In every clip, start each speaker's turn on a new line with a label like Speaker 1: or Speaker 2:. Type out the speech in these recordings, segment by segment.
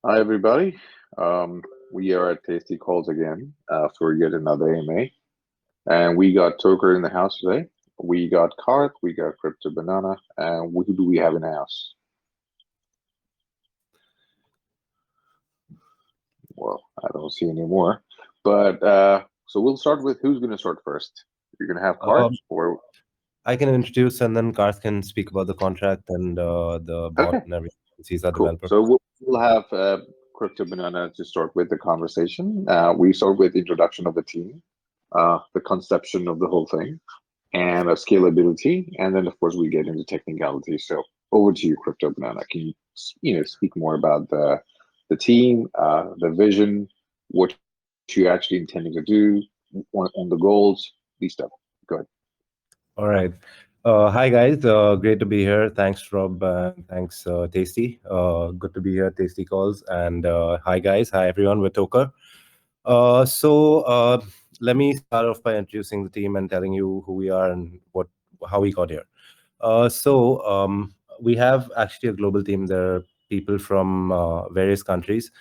Speaker 1: Hi, everybody. We are at Tasty Calls again for yet another AMA. And we got Toker in the house today. We got Karth, we got Crypto Banana, and who do we have in the house? Well, I don't see any more. But so we'll start with who's going to start first? You're going to have Karth
Speaker 2: Um,
Speaker 1: or
Speaker 2: I can introduce and then Garth can speak about the contract and the bot
Speaker 1: okay,
Speaker 2: and everything. Since he's our
Speaker 1: cool.
Speaker 2: developer.
Speaker 1: So we'll have Crypto Banana to start with the conversation. We start with introduction of the team, the conception of the whole thing and scalability, and then of course we get into technicality. So over to you, Crypto Banana. Can you speak more about the team, the vision, what you actually intending to do on the goals, these stuff? Go ahead.
Speaker 2: All right. Hi guys. Great to be here. Thanks, Rob. Thanks, Tasty. Good to be here, Tasty Calls. And hi guys. Hi everyone. We're Toker. So let me start off by introducing the team and telling you who we are and what how we got here. So we have actually a global team. There are people from various countries.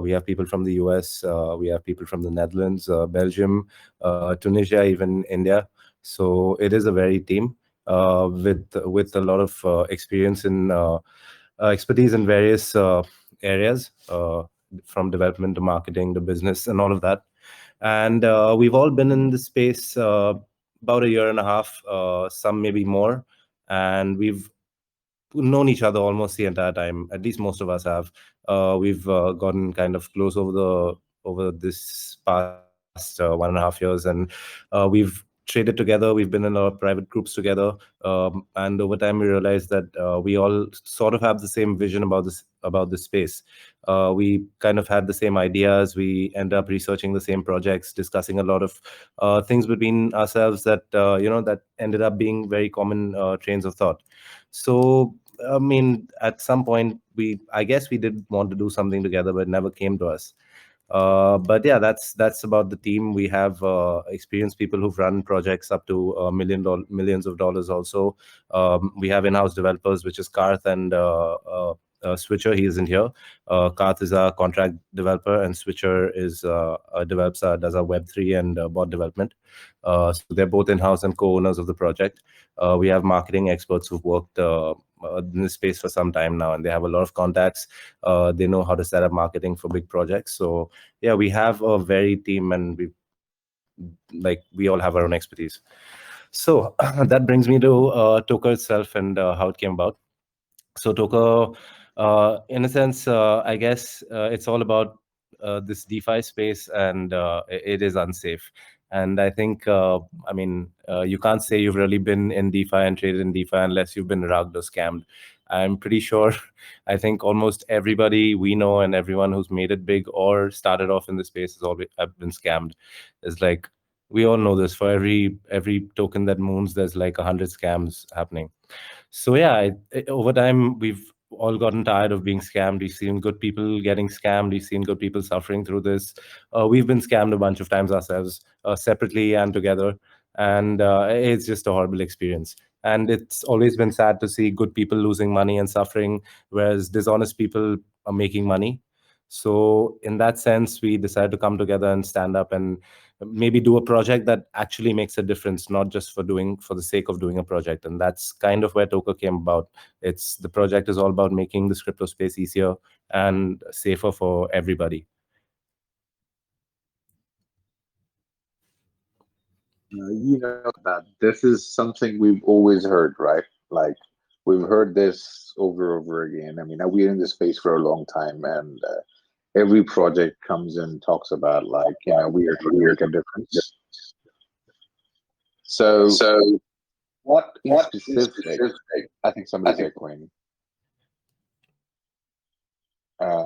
Speaker 2: We have people from the US. We have people from the Netherlands, Belgium, Tunisia, even India. So it is a varied team with a lot of experience in expertise in various areas, from development to marketing to business and all of that. And we've all been in this space about a year and a half, some maybe more, and we've known each other almost the entire time. At least most of us have. We've gotten kind of close over this past 1.5 years, and we've traded together. We've been in a lot of private groups together, and over time we realized that we all sort of have the same vision about this space. We kind of had the same ideas. We end up researching the same projects, discussing a lot of things between ourselves that that ended up being very common trains of thought. So I mean, at some point, I guess we did want to do something together, but it never came to us. But yeah, that's about the team. We have experienced people who've run projects up to millions of dollars. Also, we have in-house developers, which is Karth and Switcher. He isn't here. Karth is our contract developer, and Switcher is does our Web3 and bot development. So they're both in-house and co-owners of the project. We have marketing experts who've worked in this space for some time now, and they have a lot of contacts. They know how to set up marketing for big projects. So yeah, we have a very team, and we all have our own expertise. So that brings me to Toker itself and how it came about. So Toker, in a sense, I guess it's all about this DeFi space, and it is unsafe. And I think, I mean, you can't say you've really been in DeFi and traded in DeFi unless you've been rugged or scammed. I'm pretty sure, I think almost everybody we know and everyone who's made it big or started off in the space has always have been scammed. It's like, we all know this. For every token that moons, there's like 100 scams happening. So yeah, over time we've all gotten tired of being scammed. We've seen good people getting scammed. We've seen good people suffering through this. We've been scammed a bunch of times ourselves, separately and together, and it's just a horrible experience. And it's always been sad to see good people losing money and suffering, whereas dishonest people are making money. So in that sense, we decided to come together and stand up and maybe do a project that actually makes a difference, not just for the sake of doing a project. And that's kind of where Toker came about. It's The project is all about making this crypto space easier and safer for everybody.
Speaker 1: That this is something we've always heard, right? Like we've heard this over and over again. I mean, we're in this space for a long time, and every project comes and talks about like we are trying to make a difference. So
Speaker 2: So
Speaker 1: what in
Speaker 2: what in
Speaker 1: specific?
Speaker 2: specific?
Speaker 1: I think
Speaker 2: I
Speaker 1: somebody's
Speaker 2: think
Speaker 1: echoing. Uh,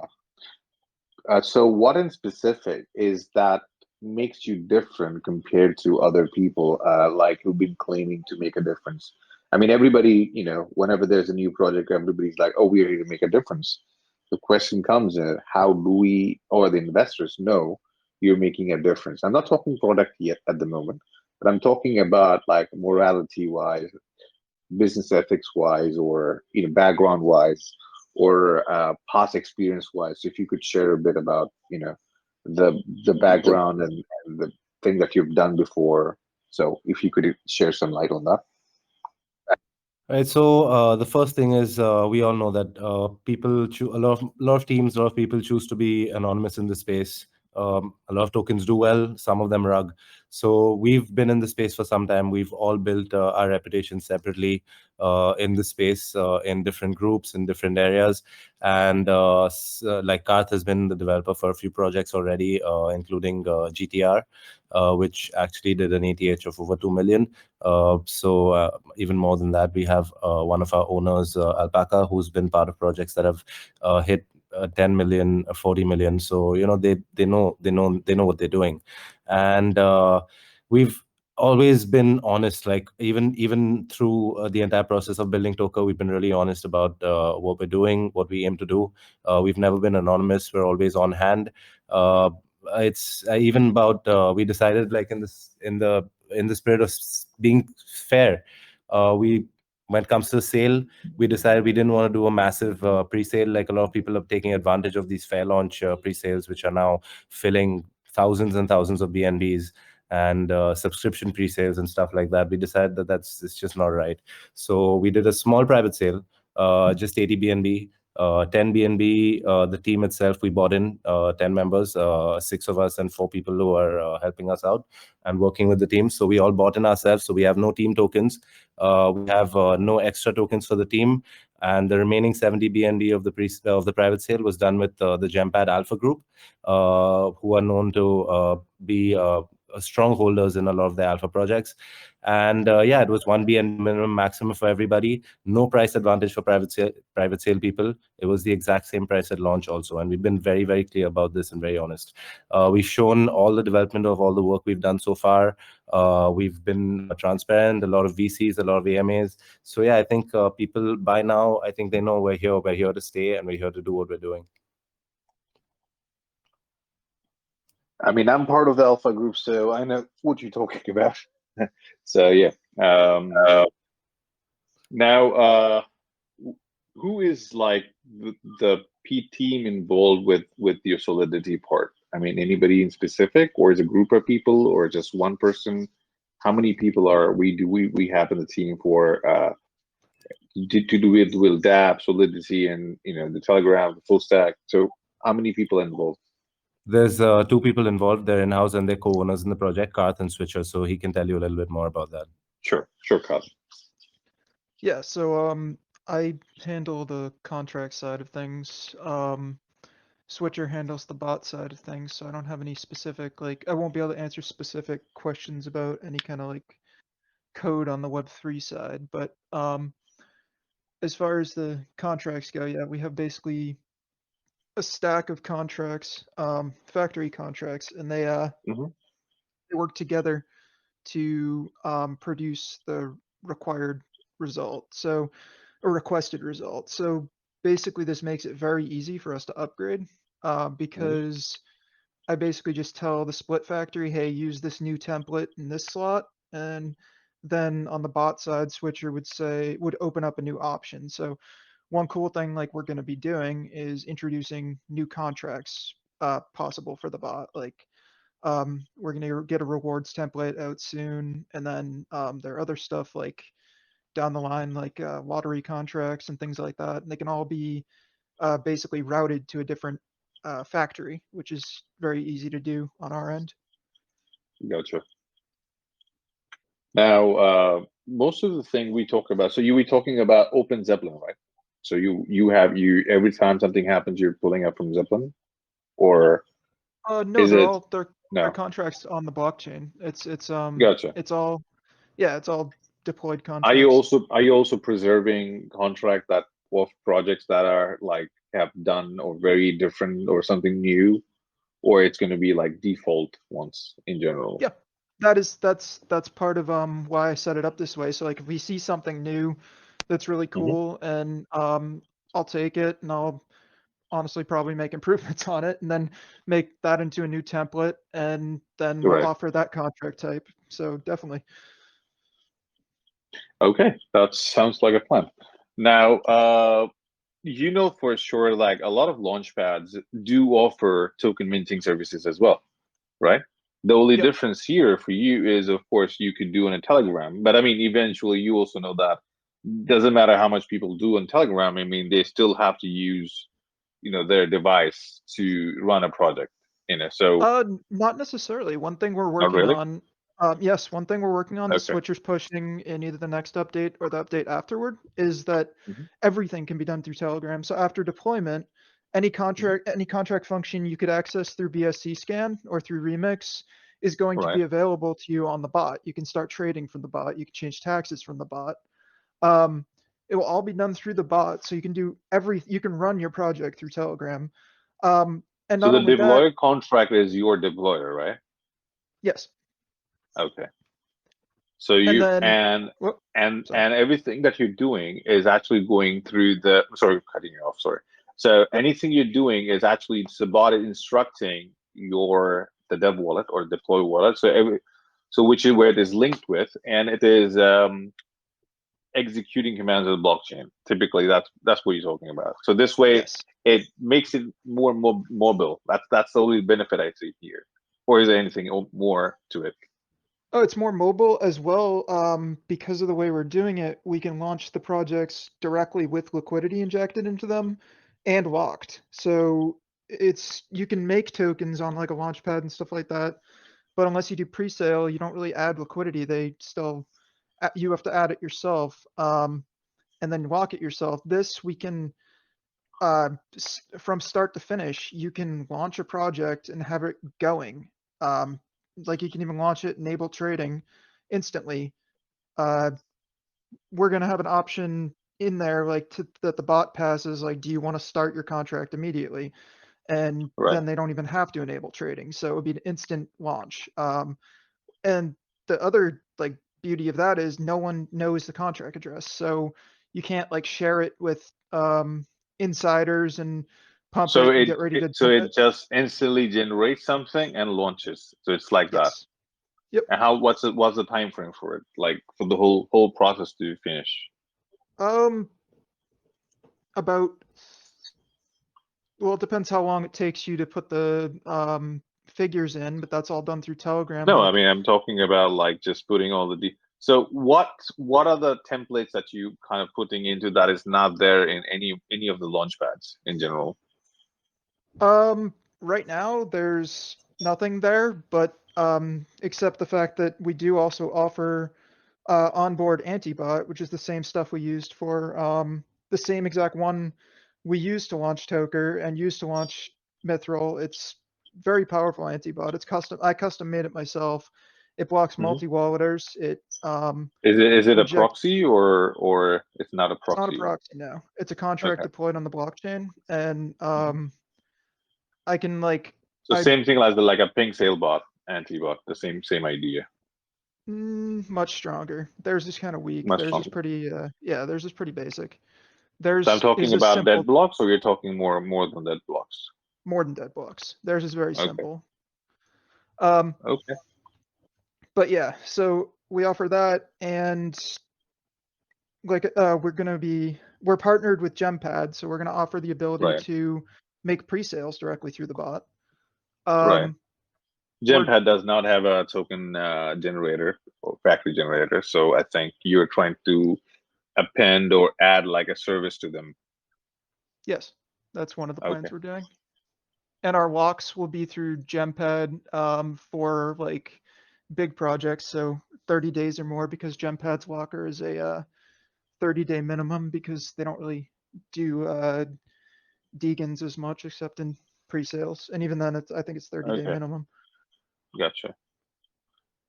Speaker 1: so what in specific is that makes you different compared to other people like who've been claiming to make a difference? I mean, everybody, whenever there's a new project, everybody's like, "Oh, we're here to make a difference." The question comes in, how do we or the investors know you're making a difference? I'm not talking product yet at the moment, but I'm talking about like morality wise, business ethics wise, or background wise. or past experience wise. If you could share a bit about, the background and the thing that you've done before. So if you could share some light on that.
Speaker 2: Right. So the first thing is we all know that a lot of teams, a lot of people choose to be anonymous in the space. A lot of tokens do well, some of them rug. So we've been in the space for some time. We've all built our reputation separately in the space, in different groups, in different areas. And like Karth has been the developer for a few projects already, including GTR, which actually did an ETH of over 2 million. Even more than that, we have one of our owners, Alpaca, who's been part of projects that have hit 10 million, 40 million. So they know what they're doing, and we've always been honest. Like even through the entire process of building Tokerr, we've been really honest about what we're doing, what we aim to do. We've never been anonymous. We're always on hand. Uh, it's even about we decided, like, in the spirit of being fair. We When it comes to sale, we decided we didn't want to do a massive pre-sale. Like, a lot of people are taking advantage of these fair launch pre-sales, which are now filling thousands and thousands of BNBs and subscription pre-sales and stuff like that. We decided that it's just not right. So we did a small private sale, just 80 BNB. 10 BNB, the team itself, we bought in 10 members, six of us and four people who are helping us out and working with the team. So we all bought in ourselves. So we have no team tokens. We have no extra tokens for the team. And the remaining 70 BNB of the private sale was done with the Gempad Alpha Group, who are known to be strong holders in a lot of the alpha projects. And yeah, it was 1 BNB minimum maximum for everybody. No price advantage for private sale people. It was the exact same price at launch also. And we've been very, very clear about this and very honest. We've shown all the development of all the work we've done so far. We've been transparent, a lot of VCs, a lot of AMAs. So yeah, I think people by now, I think they know we're here to stay, and we're here to do what we're doing.
Speaker 1: I mean, I'm part of the alpha group, so I know what you're talking about. So yeah. Now, who is like the P team involved with your solidity part? I mean, anybody in specific, or is it a group of people, or just one person? How many people are we have in the team for to do with DApp, Solidity, and the Telegram, the full stack? So how many people are involved?
Speaker 2: There's two people involved. They're in-house and they're co-owners in the project, Karth and Switcher. So he can tell you a little bit more about that.
Speaker 1: Sure, Cosmo.
Speaker 3: Yeah, so I handle the contract side of things. Switcher handles the bot side of things, so I don't have any specific, like, I won't be able to answer specific questions about any kind of like code on the Web3 side. But as far as the contracts go, yeah, we have basically a stack of contracts, factory contracts, and they
Speaker 1: Mhm.
Speaker 3: they work together to produce the required result. So a requested result. So basically, this makes it very easy for us to upgrade
Speaker 1: Mhm.
Speaker 3: because I basically just tell the split factory, hey, use this new template in this slot. And then on the bot side, Switcher would open up a new option. So one cool thing like we're going to be doing is introducing new contracts possible for the bot. Like we're going to get a rewards template out soon. And then there are other stuff like down the line, like lottery contracts and things like that. And they can all be basically routed to a different factory, which is very easy to do on our end.
Speaker 1: Gotcha. Now, most of the thing we talk about, so you were talking about Open Zeppelin, right? So you every time something happens, you're pulling up from Zeppelin, or
Speaker 3: No,
Speaker 1: is it
Speaker 3: they're
Speaker 1: no?
Speaker 3: contracts on the blockchain.
Speaker 1: Gotcha.
Speaker 3: It's all yeah, it's all deployed
Speaker 1: Are you
Speaker 3: contracts.
Speaker 1: also preserving contract that of projects that are like have done or very different or something new, or it's going to be like default ones in general?
Speaker 3: Yeah. That's part of why I set it up this way. So like if we see something new that's really
Speaker 1: Hmm.
Speaker 3: cool and I'll take it and I'll honestly probably make improvements on it and then make that into a new template and then we'll
Speaker 1: Right.
Speaker 3: offer that contract type. So definitely.
Speaker 1: Okay, that sounds like a plan. Now, you know for sure, like a lot of launchpads do offer token minting services as well, right? The only
Speaker 3: Yep.
Speaker 1: difference here for you is, of course, you could do on a Telegram. But I mean, eventually, you also know that doesn't matter how much people do on Telegram. I mean, they still have to use, their device to run a project. So
Speaker 3: Not necessarily. One thing we're
Speaker 1: not
Speaker 3: working
Speaker 1: really.
Speaker 3: on, yes, one thing we're working on that
Speaker 1: Okay.
Speaker 3: Switcher's pushing in either the next update or the update afterward is that
Speaker 1: Mhm.
Speaker 3: everything can be done through Telegram. So after deployment, any
Speaker 1: Mhm.
Speaker 3: contract function you could access through BSC scan or through Remix is going to
Speaker 1: Right.
Speaker 3: be available to you on the bot. You can start trading from the bot. You can change taxes from the bot. Um, it will all be done through the bot, so you can you can run your project through Telegram. And
Speaker 1: So
Speaker 3: not
Speaker 1: the
Speaker 3: only that,
Speaker 1: deployer contract is your deployer, right?
Speaker 3: yes.
Speaker 1: Okay. So
Speaker 3: And
Speaker 1: you
Speaker 3: then,
Speaker 1: and
Speaker 3: whoop,
Speaker 1: and
Speaker 3: sorry.
Speaker 1: and everything that you're doing is actually going through the. Sorry, cutting you off. Sorry. So
Speaker 3: Yep.
Speaker 1: anything you're doing is actually the bot is instructing the dev wallet or deploy wallet. So which is where it is linked with, and it is executing commands of the blockchain. Typically, that's what you're talking about. So this way,
Speaker 3: Yes.
Speaker 1: it makes it more mobile. That's the only benefit I see here. Or is there anything more to it?
Speaker 3: Oh, it's more mobile as well. Because of the way we're doing it, we can launch the projects directly with liquidity injected into them and locked. So you can make tokens on like a launchpad and stuff like that, but unless you do pre-sale, you don't really add liquidity. You have to add it yourself, and then lock it yourself. This we can from start to finish, you can launch a project and have it going. Like you can even launch it, enable trading instantly. Uh, we're going to have an option in there that the bot passes, like, do you want to start your contract immediately? And
Speaker 1: Right.
Speaker 3: then they don't even have to enable trading. So it would be an instant launch. And the other like beauty of that is no one knows the contract address. So you can't like share it with insiders and pump
Speaker 1: So
Speaker 3: it and get ready to
Speaker 1: so
Speaker 3: dump
Speaker 1: it
Speaker 3: it.
Speaker 1: just instantly generates something and launches. So it's like that.
Speaker 3: Yes. Yep.
Speaker 1: And what's the time frame for it? Like for the whole process to finish?
Speaker 3: Um, about well, it depends how long it takes you to put the figures in, but that's all done through Telegram.
Speaker 1: No, I
Speaker 3: Like,
Speaker 1: mean I'm talking about like just putting all the so what are the templates that you kind of putting into that is not there in any of the launch pads in general?
Speaker 3: right now there's nothing there, but except the fact that we do also offer onboard antibot, which is the same stuff we used for the same exact one we used to launch Tokerr and used to launch Mithril. It's very powerful antibot. I custom made it myself. It blocks
Speaker 1: Mhm.
Speaker 3: multi-walleters. It
Speaker 1: Is it a
Speaker 3: reject.
Speaker 1: proxy or it's not a
Speaker 3: It's not a
Speaker 1: proxy?
Speaker 3: proxy now. It's a contract
Speaker 1: Okay.
Speaker 3: deployed on the blockchain, and
Speaker 1: Mhm.
Speaker 3: I can like
Speaker 1: So
Speaker 3: I
Speaker 1: same thing as like a ping sale bot, antibot, the same idea,
Speaker 3: much stronger. Theirs is kind of weak.
Speaker 1: much
Speaker 3: Theirs is
Speaker 1: stronger.
Speaker 3: pretty yeah, theirs is pretty basic.
Speaker 1: So I'm
Speaker 3: Theirs
Speaker 1: talking
Speaker 3: is a
Speaker 1: about dead
Speaker 3: simple
Speaker 1: blocks, or you're talking more than dead blocks?
Speaker 3: more than dead blocks. Theirs is very
Speaker 1: Okay.
Speaker 3: simple. Um,
Speaker 1: Okay.
Speaker 3: but yeah, so we offer that, and like we're partnered with Gempad, so we're gonna offer the ability
Speaker 1: Right.
Speaker 3: to make pre-sales directly through the bot.
Speaker 1: Right.
Speaker 3: Um, we're
Speaker 1: Gempad does not have a token generator or factory generator, so I think you're trying to append or add like a service to them.
Speaker 3: yes, that's one of the
Speaker 1: Okay.
Speaker 3: plans we're doing. And our locks will be through Gempad for like big projects, so 30 days or more, because Gempad's locker is a 30-day minimum because they don't really do Degans as much except in pre-sales, and even then, I think it's 30-day
Speaker 1: Okay.
Speaker 3: minimum.
Speaker 1: Gotcha.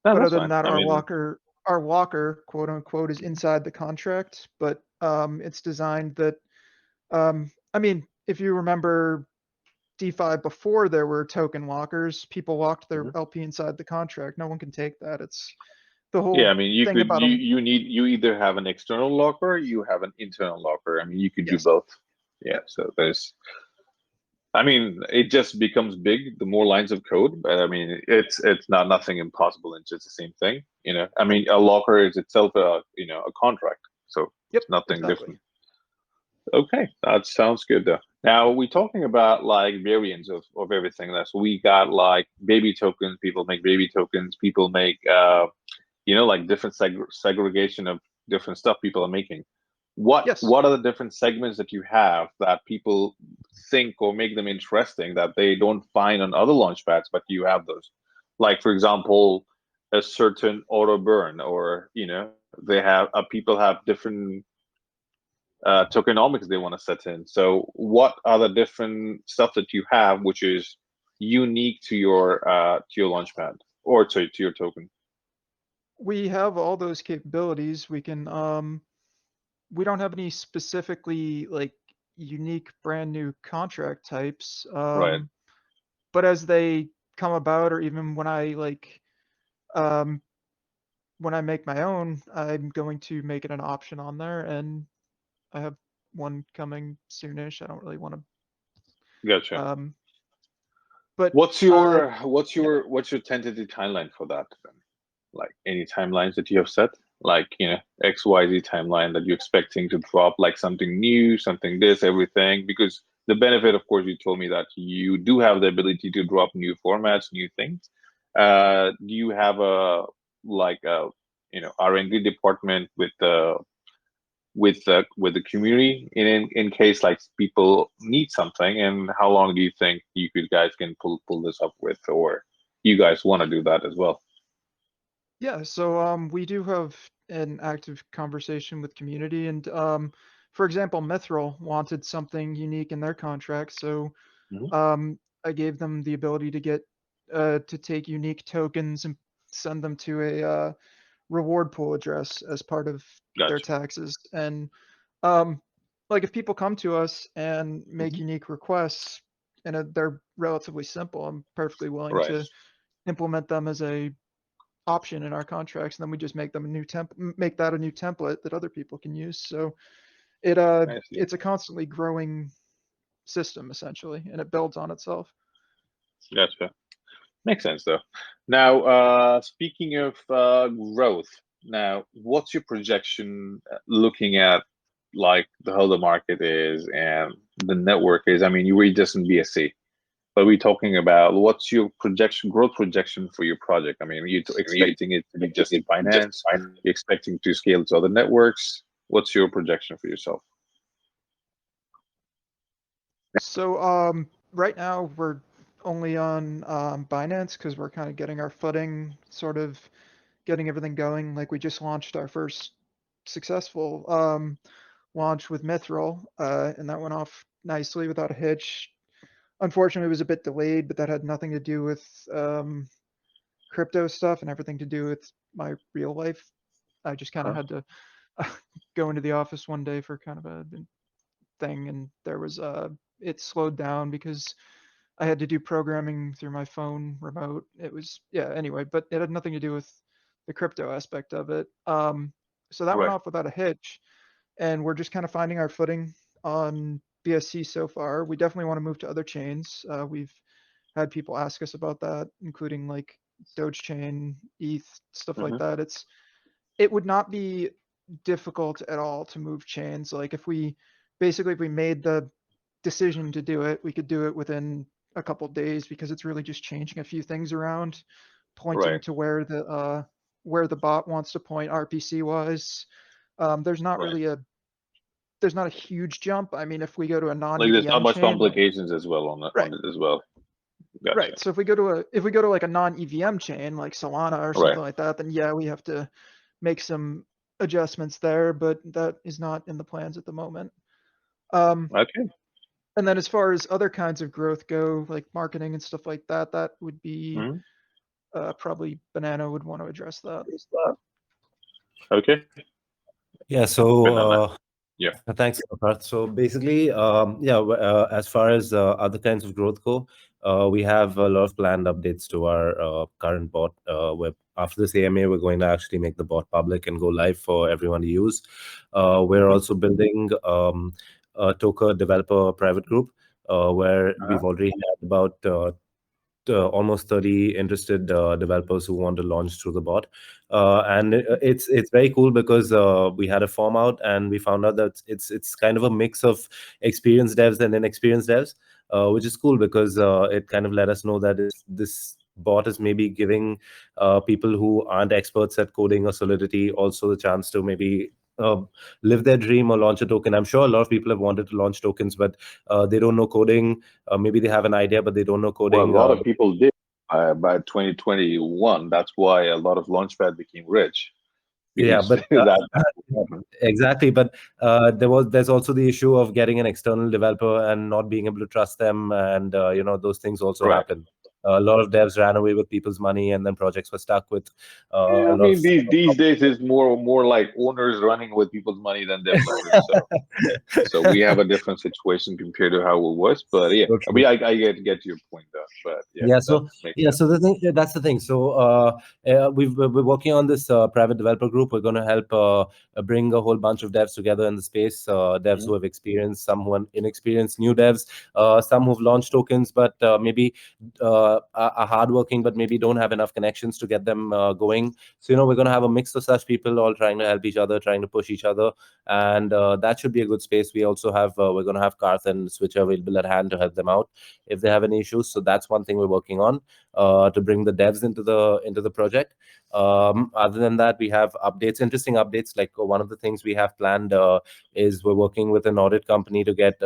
Speaker 1: No,
Speaker 3: But
Speaker 1: that's
Speaker 3: other than
Speaker 1: fine.
Speaker 3: that,
Speaker 1: I mean,
Speaker 3: our locker, quote unquote, is inside the contract, but it's designed that I mean, if you remember DeFi before there were token lockers, people locked their
Speaker 1: mhm.
Speaker 3: LP inside the contract. No one can take that. It's the
Speaker 1: Yeah, I
Speaker 3: whole
Speaker 1: mean, you
Speaker 3: thing
Speaker 1: could
Speaker 3: about them.
Speaker 1: you either have an external locker, or you have an internal locker. I mean, you could do
Speaker 3: Yes.
Speaker 1: both. Yeah,
Speaker 3: Yep.
Speaker 1: so I mean, it just becomes big the more lines of code, but I mean, it's not nothing impossible. It's just the same thing, you know. I mean, a locker is itself a contract, so
Speaker 3: Yep.
Speaker 1: it's nothing
Speaker 3: Exactly.
Speaker 1: different. Okay, that sounds good though. Now we're talking about like variants of everything. That's we got like baby tokens. People make baby tokens. People make like different segregation of different stuff people are making.
Speaker 3: Yes,
Speaker 1: What are the different segments that you have that people think or make them interesting that they don't find on other launchpads, but you have those? Like for example, a certain auto burn, or they have people have different tokenomics they want to set in. So what are the different stuff that you have which is unique to your launchpad or to your token?
Speaker 3: we have all those capabilities. We don't have any specifically like unique brand new contract types.
Speaker 1: Right.
Speaker 3: But as they come about, or even um, when I make my own, I'm going to make it an option on there, and I have one coming soonish. I don't really want to,
Speaker 1: Gotcha.
Speaker 3: but
Speaker 1: What's your what's
Speaker 3: yeah.
Speaker 1: your what's your tentative timeline for that then? Like any timelines that you have set? Like, XYZ timeline that you're expecting to drop, like something new, something this, everything. Because the benefit, of course, you told me that you do have the ability to drop new formats, new things. Do you have a like a R&D department with the community in case like people need something, and how long do you think guys can pull this up with, or you guys want to do that as well?
Speaker 3: Yeah, so we do have an active conversation with community, and for example, Mithril wanted something unique in their contract, so
Speaker 1: Mhm.
Speaker 3: I gave them the ability to get to take unique tokens and send them to a reward pool address as part of their
Speaker 1: Gotcha.
Speaker 3: taxes. And um, like if people come to us and make
Speaker 1: Mhm.
Speaker 3: unique requests, and they're relatively simple, I'm perfectly willing
Speaker 1: Right.
Speaker 3: to implement them as a option in our contracts, and then we just make them a new make that a new template that other people can use. So
Speaker 1: I see.
Speaker 3: it's a constantly growing system essentially, and it builds on itself.
Speaker 1: Gotcha. Makes sense though. Now, speaking of growth, now what's your projection looking at like how the market is and the network is? I mean, you were just in BSC, but we're talking about what's your growth projection for your project? I mean, are you expecting it to be just in finance? You're expecting to scale to other networks? What's your projection for yourself?
Speaker 3: So right now we're only on Binance because we're kind of getting our footing, sort of getting everything going. Like we just launched our first successful launch with Mithril, and that went off nicely without a hitch. Unfortunately, it was a bit delayed, but that had nothing to do with crypto stuff and everything to do with my real life. I just kind of
Speaker 1: Huh?
Speaker 3: had to go into the office one day for kind of a thing, and there was it slowed down because I had to do programming through my phone remote. It was, yeah, anyway, but it had nothing to do with the crypto aspect of it. So that went
Speaker 1: Right.
Speaker 3: off without a hitch, and we're just kind of finding our footing on BSC so far. We definitely want to move to other chains. We've had people ask us about that, including like Doge Chain, ETH, stuff like
Speaker 1: Hmm.
Speaker 3: that. It would not be difficult at all to move chains. Like if we made the decision to do it, we could do it within a couple days because it's really just changing a few things around, pointing
Speaker 1: Right.
Speaker 3: to where the bot wants to point RPC wise. There's not
Speaker 1: Right.
Speaker 3: really there's not a huge jump. I mean, if we go to a non
Speaker 1: Like there's not
Speaker 3: EVM
Speaker 1: much
Speaker 3: chain,
Speaker 1: complications as well on
Speaker 3: right,
Speaker 1: it as well. Gotcha.
Speaker 3: right. So if we go to like a non EVM chain like Solana or
Speaker 1: Right.
Speaker 3: something like that, then yeah, we have to make some adjustments there, but that is not in the plans at the moment. Um,
Speaker 1: Okay.
Speaker 3: and then as far as other kinds of growth go, like marketing and stuff like that, that would be
Speaker 1: Mhm.
Speaker 3: probably Banana would want to address that.
Speaker 1: Okay.
Speaker 2: Yeah.
Speaker 1: Banana.
Speaker 2: So
Speaker 1: Yeah.
Speaker 2: thanks, Tokerr. So basically, as far as other kinds of growth go, we have a lot of planned updates to our current bot. Where after this AMA, we're going to actually make the bot public and go live for everyone to use. We're
Speaker 1: Mhm.
Speaker 2: also building a Tokerr developer private group where
Speaker 1: Uh-huh.
Speaker 2: we've already had about almost 30 interested developers who want to launch through the bot. And it's very cool because we had a form out and we found out that it's kind of a mix of experienced devs and inexperienced devs, which is cool because it kind of let us know that this bot is maybe giving people who aren't experts at coding or Solidity also the chance to maybe live their dream or launch a token. I'm sure a lot of people have wanted to launch tokens, but they don't know coding. Maybe they have an idea, but they don't know
Speaker 1: Well, a
Speaker 2: coding.
Speaker 1: lot of people did by 2021. That's why a lot of Launchpad became rich
Speaker 2: Yeah,
Speaker 1: because
Speaker 2: but
Speaker 1: that's what happened.
Speaker 2: exactly. But there's also the issue of getting an external developer and not being able to trust them, and those things also
Speaker 1: Correct.
Speaker 2: happen. A lot of devs ran away with people's money, and then projects were stuck with
Speaker 1: Yeah,
Speaker 2: a
Speaker 1: I
Speaker 2: lot of
Speaker 1: mean these days is more like owners running with people's money than developers. So we have a different situation compared to how it was. But yeah,
Speaker 2: so
Speaker 1: I mean
Speaker 2: true.
Speaker 1: I get your point though. But yeah,
Speaker 2: Yeah,
Speaker 1: that
Speaker 2: so
Speaker 1: makes
Speaker 2: yeah,
Speaker 1: sense.
Speaker 2: so the thing that's the thing. So we're working on this private developer group. We're going to help bring a whole bunch of devs together in the space. Devs
Speaker 1: Mhm.
Speaker 2: who have experience, some who are inexperienced, new devs, some who've launched tokens, but maybe are hardworking, but maybe don't have enough connections to get them going. So we're going to have a mix of such people, all trying to help each other, trying to push each other, and that should be a good space. We also have we're going to have Karth and Switcher available at hand to help them out if they have any issues. So that's one thing we're working on to bring the devs into the project. Other than that, we have updates, interesting updates. Like one of the things we have planned is we're working with an audit company to get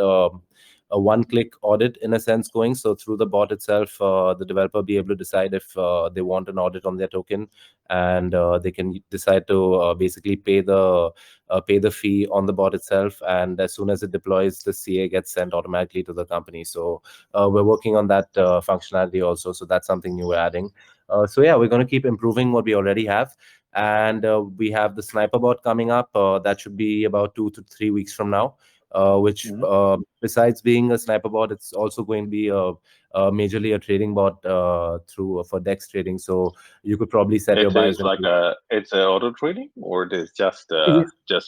Speaker 2: a one-click audit in a sense going. So through the bot itself, the developer be able to decide if they want an audit on their token, and they can decide to basically pay the fee on the bot itself. And as soon as it deploys, the CA gets sent automatically to the company. So we're working on that functionality also. So that's something new we're adding. So yeah, we're going to keep improving what we already have. And we have the sniper bot coming up. That should be about 2 to 3 weeks from now. Which
Speaker 1: Mhm.
Speaker 2: besides being a sniper bot, it's also going to be majorly a trading bot through for DEX trading. So you could probably set your
Speaker 1: It
Speaker 2: buys
Speaker 1: is
Speaker 2: and
Speaker 1: like it's a auto trading or it is just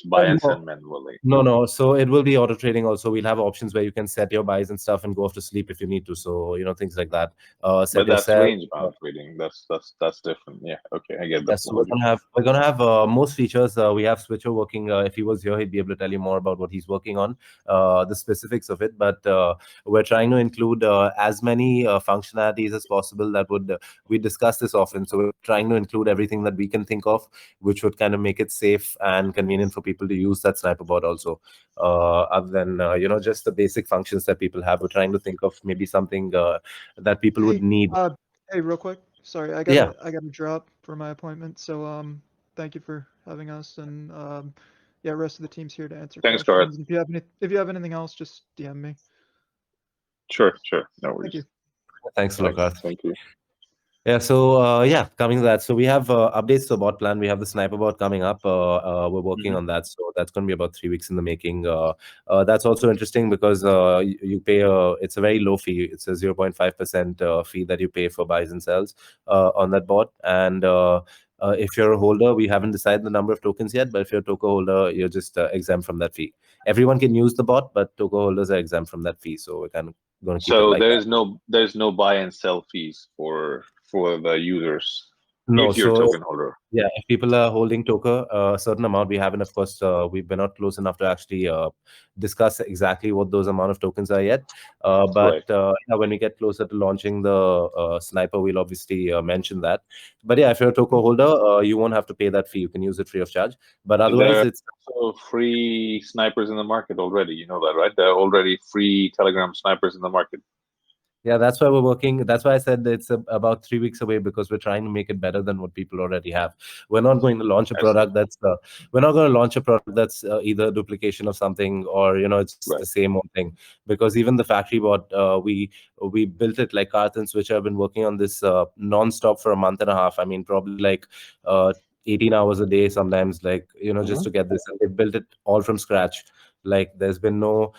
Speaker 1: buy and
Speaker 2: no,
Speaker 1: send manually.
Speaker 2: no. So it will be auto trading also. We'll have options where you can set your buys and stuff and go off to sleep if you need to. So, things like that. Set
Speaker 1: But
Speaker 2: your
Speaker 1: that's
Speaker 2: sell.
Speaker 1: range bound trading. That's different. Yeah. Okay, I get the
Speaker 2: Yes, so
Speaker 1: point.
Speaker 2: we're gonna have most features. We have Switcher working. If he was here, he'd be able to tell you more about what he's working on, the specifics of it. But we're trying to include as many functionalities as possible. That would we discuss this often. So we're trying to include everything that we can think of, which would kind of make it safe and convenient for people to use that sniper bot also. Other than just the basic functions that people have, we're trying to think of maybe something that people would
Speaker 3: Hey,
Speaker 2: need.
Speaker 3: hey, real quick. Sorry,
Speaker 2: Yeah.
Speaker 3: I gotta drop for my appointment. So, thank you for having us, and yeah, rest of the team's here to answer
Speaker 1: Thanks, Gareth.
Speaker 3: questions. If you have anything else, just DM me.
Speaker 1: Sure. No
Speaker 3: Thank you.
Speaker 1: worries.
Speaker 2: Thanks,
Speaker 1: Thanks.
Speaker 2: Lokas.
Speaker 1: Thank you.
Speaker 2: Yeah, so yeah, coming to that. So we have updates to the bot plan. We have the sniper bot coming up. We're working
Speaker 1: Mhm.
Speaker 2: on that. So that's going to be about 3 weeks in the making. That's also interesting because you pay it's a very low fee. It's a 0.5% fee that you pay for buys and sells on that bot. And if you're a holder, we haven't decided the number of tokens yet, but if you're a token holder, you're just exempt from that fee. Everyone can use the bot, but token holders are exempt from that fee. So we're kind of going to keep it
Speaker 1: So
Speaker 2: like that.
Speaker 1: there's no buy and sell fees for the users
Speaker 2: No,
Speaker 1: if you're a
Speaker 2: so
Speaker 1: token holder.
Speaker 2: yeah, if people are holding Toker a certain amount, we haven't, of course, we've been not close enough to actually discuss exactly what those amount of tokens are yet.
Speaker 1: Right.
Speaker 2: But yeah, when we get closer to launching the sniper, we'll obviously mention that. But yeah, if you're a Toker holder, you won't have to pay that fee. You can use it free of charge. But
Speaker 1: There
Speaker 2: otherwise,
Speaker 1: are
Speaker 2: it's
Speaker 1: also free snipers in the market already. You know that, right? There are already free Telegram snipers in the market.
Speaker 2: yeah, that's why we're working. That's why I said it's about 3 weeks away because we're trying to make it better than what people already have. We're not going to launch a
Speaker 1: I see.
Speaker 2: product that's we're not going to launch a product that's either a duplication of something or it's just the
Speaker 1: Right.
Speaker 2: same old thing. Because even the factory bot, we built it like Carthens, which I've been working on this non-stop for a month and a half. I mean, probably like 18 hours a day sometimes, like just
Speaker 1: Mhm.
Speaker 2: to get this. And they built it all from scratch. Like there's been no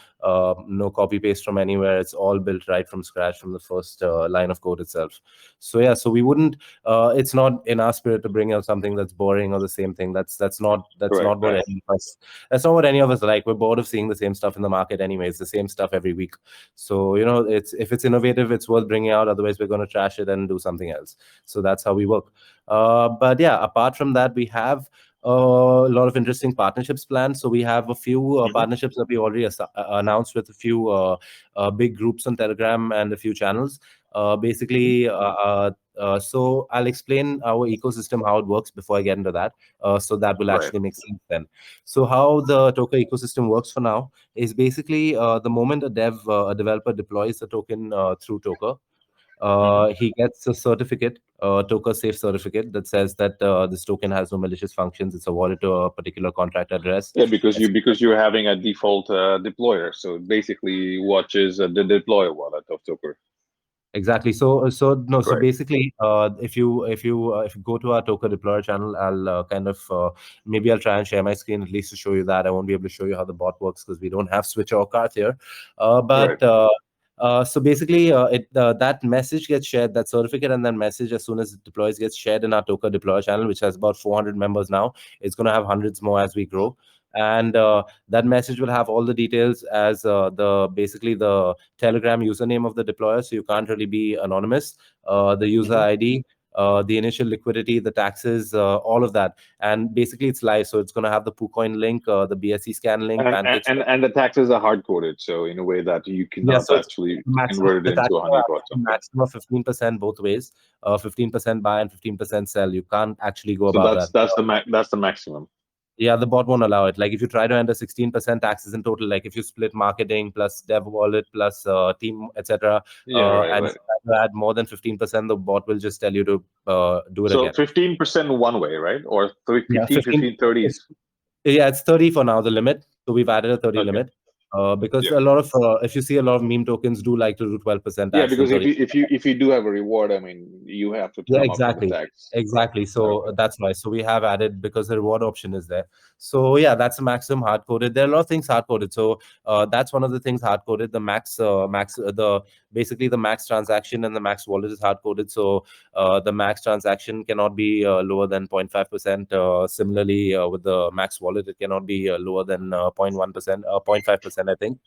Speaker 2: copy paste from anywhere. It's all built right from scratch from the first line of code itself. So yeah, so we wouldn't. It's not in our spirit to bring out something that's boring or the same thing. That's
Speaker 1: Correct,
Speaker 2: not what
Speaker 1: right.
Speaker 2: any of us. That's not what any of us like. We're bored of seeing the same stuff in the market anyway. It's the same stuff every week. So it's if it's innovative, it's worth bringing out. Otherwise, we're going to trash it and do something else. So that's how we work. But yeah, apart from that, we have a lot of interesting partnerships planned. So we have a few
Speaker 1: Hmm.
Speaker 2: partnerships that we already announced with a few big groups on Telegram and a few channels.
Speaker 1: Hmm.
Speaker 2: So I'll explain our ecosystem, how it works before I get into that. So that will
Speaker 1: Right.
Speaker 2: actually make sense then. So how the Toker ecosystem works for now is basically the moment a developer deploys a token through Toker,
Speaker 1: Hmm.
Speaker 2: he gets a certificate, Toker safe certificate that says that this token has no malicious functions. It's awarded to a particular contract address.
Speaker 1: Yeah, because you're having a default deployer, so it basically watches the deploy wallet of Toker.
Speaker 2: Exactly. So no. So
Speaker 1: Correct.
Speaker 2: basically, if you go to our Toker deployer channel, I'll kind of maybe I'll try and share my screen at least to show you that. I won't be able to show you how the bot works because we don't have Switch or Karth here.
Speaker 1: Right.
Speaker 2: But So basically, that message gets shared, that certificate and that message as soon as it deploys gets shared in our Toker deployer channel, which has about 400 members now. It's going to have hundreds more as we grow, and that message will have all the details as the basically the Telegram username of the deployer, so you can't really be anonymous. The user
Speaker 1: Hmm.
Speaker 2: ID, the initial liquidity, the taxes, all of that, and basically it's live. So it's going to have the PooCoin link, the BSC scan link,
Speaker 1: And,
Speaker 2: Pancake
Speaker 1: and
Speaker 2: Swap.
Speaker 1: and the taxes are hard coded, so in a way that you
Speaker 2: Yeah,
Speaker 1: cannot
Speaker 2: so it's
Speaker 1: actually
Speaker 2: maximum.
Speaker 1: convert it
Speaker 2: The
Speaker 1: into
Speaker 2: taxes
Speaker 1: a
Speaker 2: are
Speaker 1: honeypot
Speaker 2: actually
Speaker 1: something.
Speaker 2: maximum of 15% both ways. 15% buy and 15% sell. You can't actually go
Speaker 1: So
Speaker 2: above that.
Speaker 1: that's the maximum.
Speaker 2: Yeah, the bot won't allow it. Like if you try to enter 16% taxes in total, like if you split marketing plus dev wallet plus team, etc.,
Speaker 1: Yeah, right,
Speaker 2: and if
Speaker 1: right.
Speaker 2: you try to add more than 15%, the bot will just tell you to do it
Speaker 1: So
Speaker 2: again.
Speaker 1: 15% one way, right? Or
Speaker 2: Yeah,
Speaker 1: 15, 15, 30s.
Speaker 2: yeah, it's 30 for now, the limit. So we've added a 30
Speaker 1: Okay.
Speaker 2: limit. Because
Speaker 1: Yeah.
Speaker 2: a lot of if you see a lot of meme tokens do like to do 12%
Speaker 1: Yeah,
Speaker 2: tax and
Speaker 1: because
Speaker 2: 30.
Speaker 1: if you do have a reward, I mean, you have to
Speaker 2: Yeah,
Speaker 1: come up with the
Speaker 2: exactly.
Speaker 1: tax. Right.
Speaker 2: Exactly. So
Speaker 1: Okay.
Speaker 2: that's why. So we have added because the reward option is there. So yeah, that's a maximum hard coded. There are a lot of things hard coded. So that's one of the things hard coded. The the basically the max transaction and the max wallet is hard coded. So the max transaction cannot be lower than 0.5%. Similarly, with the max wallet, it cannot be lower than 0.1%, 0.5%, I think.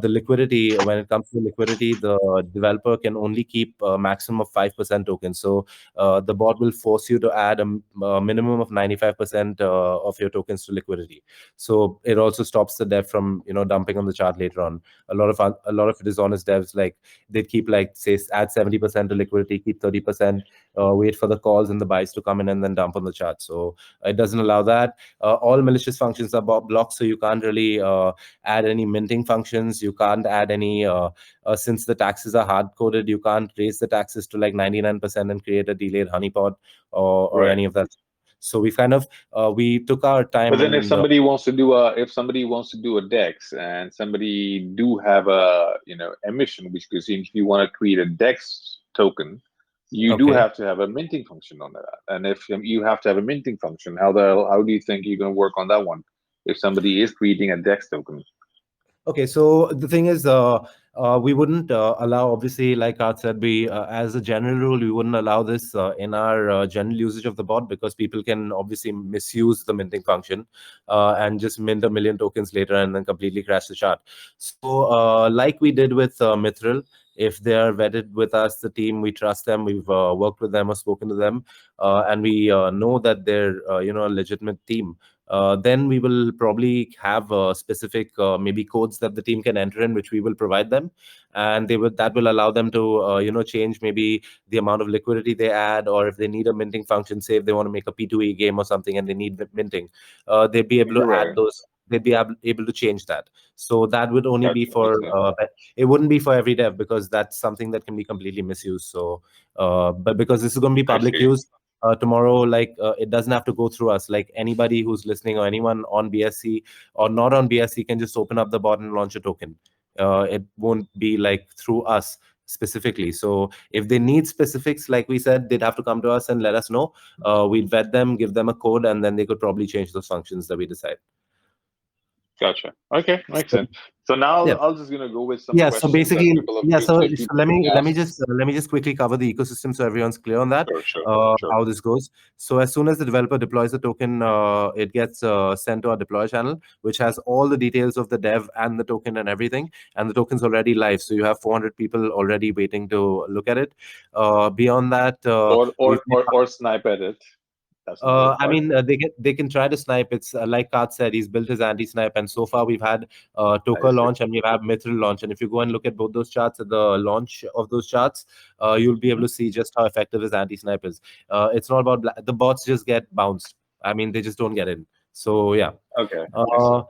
Speaker 2: The liquidity, when it comes to liquidity, the developer can only keep a maximum of 5% tokens. So the bot will force you to add a minimum of 95% of your tokens to liquidity. So it also stops the dev from dumping on the chart later on. A lot of dishonest devs, like they keep, like, say, add 70% to liquidity, keep 30%, wait for the calls and the buys to come in and then dump on the chart. So it doesn't allow that. All malicious functions are blocked, so you can't really add any minting functions. You can't add any since the taxes are hard coded, you can't raise the taxes to like 99% and create a delayed honeypot or
Speaker 1: Right.
Speaker 2: any of that. So we kind of we took our
Speaker 1: But
Speaker 2: time
Speaker 1: then
Speaker 2: and
Speaker 1: if somebody wants to do a DEX and somebody do have a emission, which goes in, if you want to create a DEX token, you do
Speaker 2: okay.
Speaker 1: have to have a minting function on that. And if you have to have a minting function, how do you think you're going to work on that one? If somebody is creating a DEX token,
Speaker 2: Okay, so the thing is, we wouldn't allow, obviously, like Art said, as a general rule, we wouldn't allow this in our general usage of the bot because people can obviously misuse the minting function and just mint a million tokens later and then completely crash the chart. So, like we did with Mithril, if they are vetted with us, the team, we trust them, we've worked with them or spoken to them, and we know that they're a legitimate team, then we will probably have specific maybe codes that the team can enter in, which we will provide them, and that will allow them to change maybe the amount of liquidity they add, or if they need a minting function, say if they want to make a P2E game or something and they need minting, they'd be able to add
Speaker 1: right?
Speaker 2: those. They'd be able to change that. So that would only be
Speaker 1: Gotcha.
Speaker 2: for
Speaker 1: Okay,
Speaker 2: it wouldn't be for every dev because that's something that can be completely misused. So but because this is going to be
Speaker 1: I
Speaker 2: public
Speaker 1: see.
Speaker 2: use, tomorrow, like it doesn't have to go through us. Like anybody who's listening or anyone on BSC or not on BSC can just open up the bot and launch a token. It won't be like through us specifically. So if they need specifics, like we said, they'd have to come to us and let us know. We'd vet them, give them a code, and then they could probably change those functions that we decide.
Speaker 1: Gotcha. Okay, makes sense. So now
Speaker 2: Yeah.
Speaker 1: I'll just gonna go with some
Speaker 2: Yeah, so
Speaker 1: questions that
Speaker 2: basically,
Speaker 1: people have
Speaker 2: yeah, so,
Speaker 1: like
Speaker 2: so
Speaker 1: people asked.
Speaker 2: let me just quickly cover the ecosystem so everyone's clear on that,
Speaker 1: Sure, sure, sure.
Speaker 2: how this goes. So as soon as the developer deploys the token, it gets sent to our deploy channel, which has all the details of the dev and the token and everything, and the token's already live. So you have 400 people already waiting to look at it. Beyond that, we've
Speaker 1: Or snipe at it. That's another
Speaker 2: I
Speaker 1: part.
Speaker 2: mean, they can try to snipe. It's like Kat said, he's built his anti-snipe, and so far we've had
Speaker 1: I
Speaker 2: Tokerr
Speaker 1: see.
Speaker 2: launch and we have Mithril launch. And if you go and look at both those charts at the launch of those charts, you'll be able
Speaker 1: Mhm.
Speaker 2: to see just how effective his anti-snipe is. It's not about the bots just get bounced. I mean, they just don't get in. So yeah,
Speaker 1: Okay, I see.
Speaker 2: uh,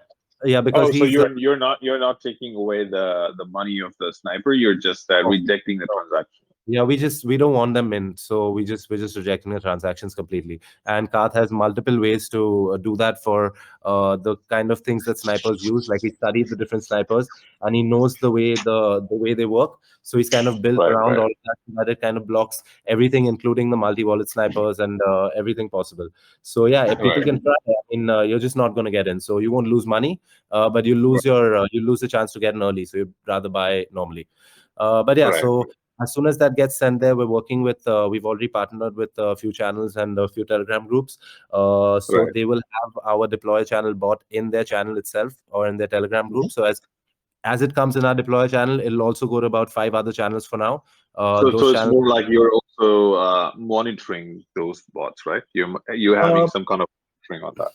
Speaker 2: yeah, because
Speaker 1: Oh, so
Speaker 2: he's
Speaker 1: you're not taking away the money of the sniper. You're just
Speaker 2: no,
Speaker 1: rejecting the
Speaker 2: no.
Speaker 1: transaction.
Speaker 2: Yeah, we don't want them in, so we're just rejecting the transactions completely. And Kath has multiple ways to do that for the kind of things that snipers use. Like he studied the different snipers and he knows the way they work. So he's kind of built
Speaker 1: Right,
Speaker 2: around
Speaker 1: right,
Speaker 2: all of that so that it kind of blocks everything, including the multi-wallet snipers and everything possible. So yeah, if people
Speaker 1: right,
Speaker 2: can try, I mean, you're just not going to get in. So you won't lose money, but you lose the chance to get in early. So you'd rather buy normally. But yeah,
Speaker 1: right,
Speaker 2: so as soon as that gets sent there, we're working with, we've already partnered with a few channels and a few Telegram groups. So
Speaker 1: right.
Speaker 2: they will have our deploy channel bot in their channel itself or in their Telegram
Speaker 1: Mhm.
Speaker 2: group. So as it comes in our deploy channel, it'll also go to about 5 other channels for now.
Speaker 1: So
Speaker 2: Those
Speaker 1: it's
Speaker 2: channels.
Speaker 1: more like you're also monitoring those bots, right? You're having
Speaker 2: uh,
Speaker 1: some kind of monitoring on that.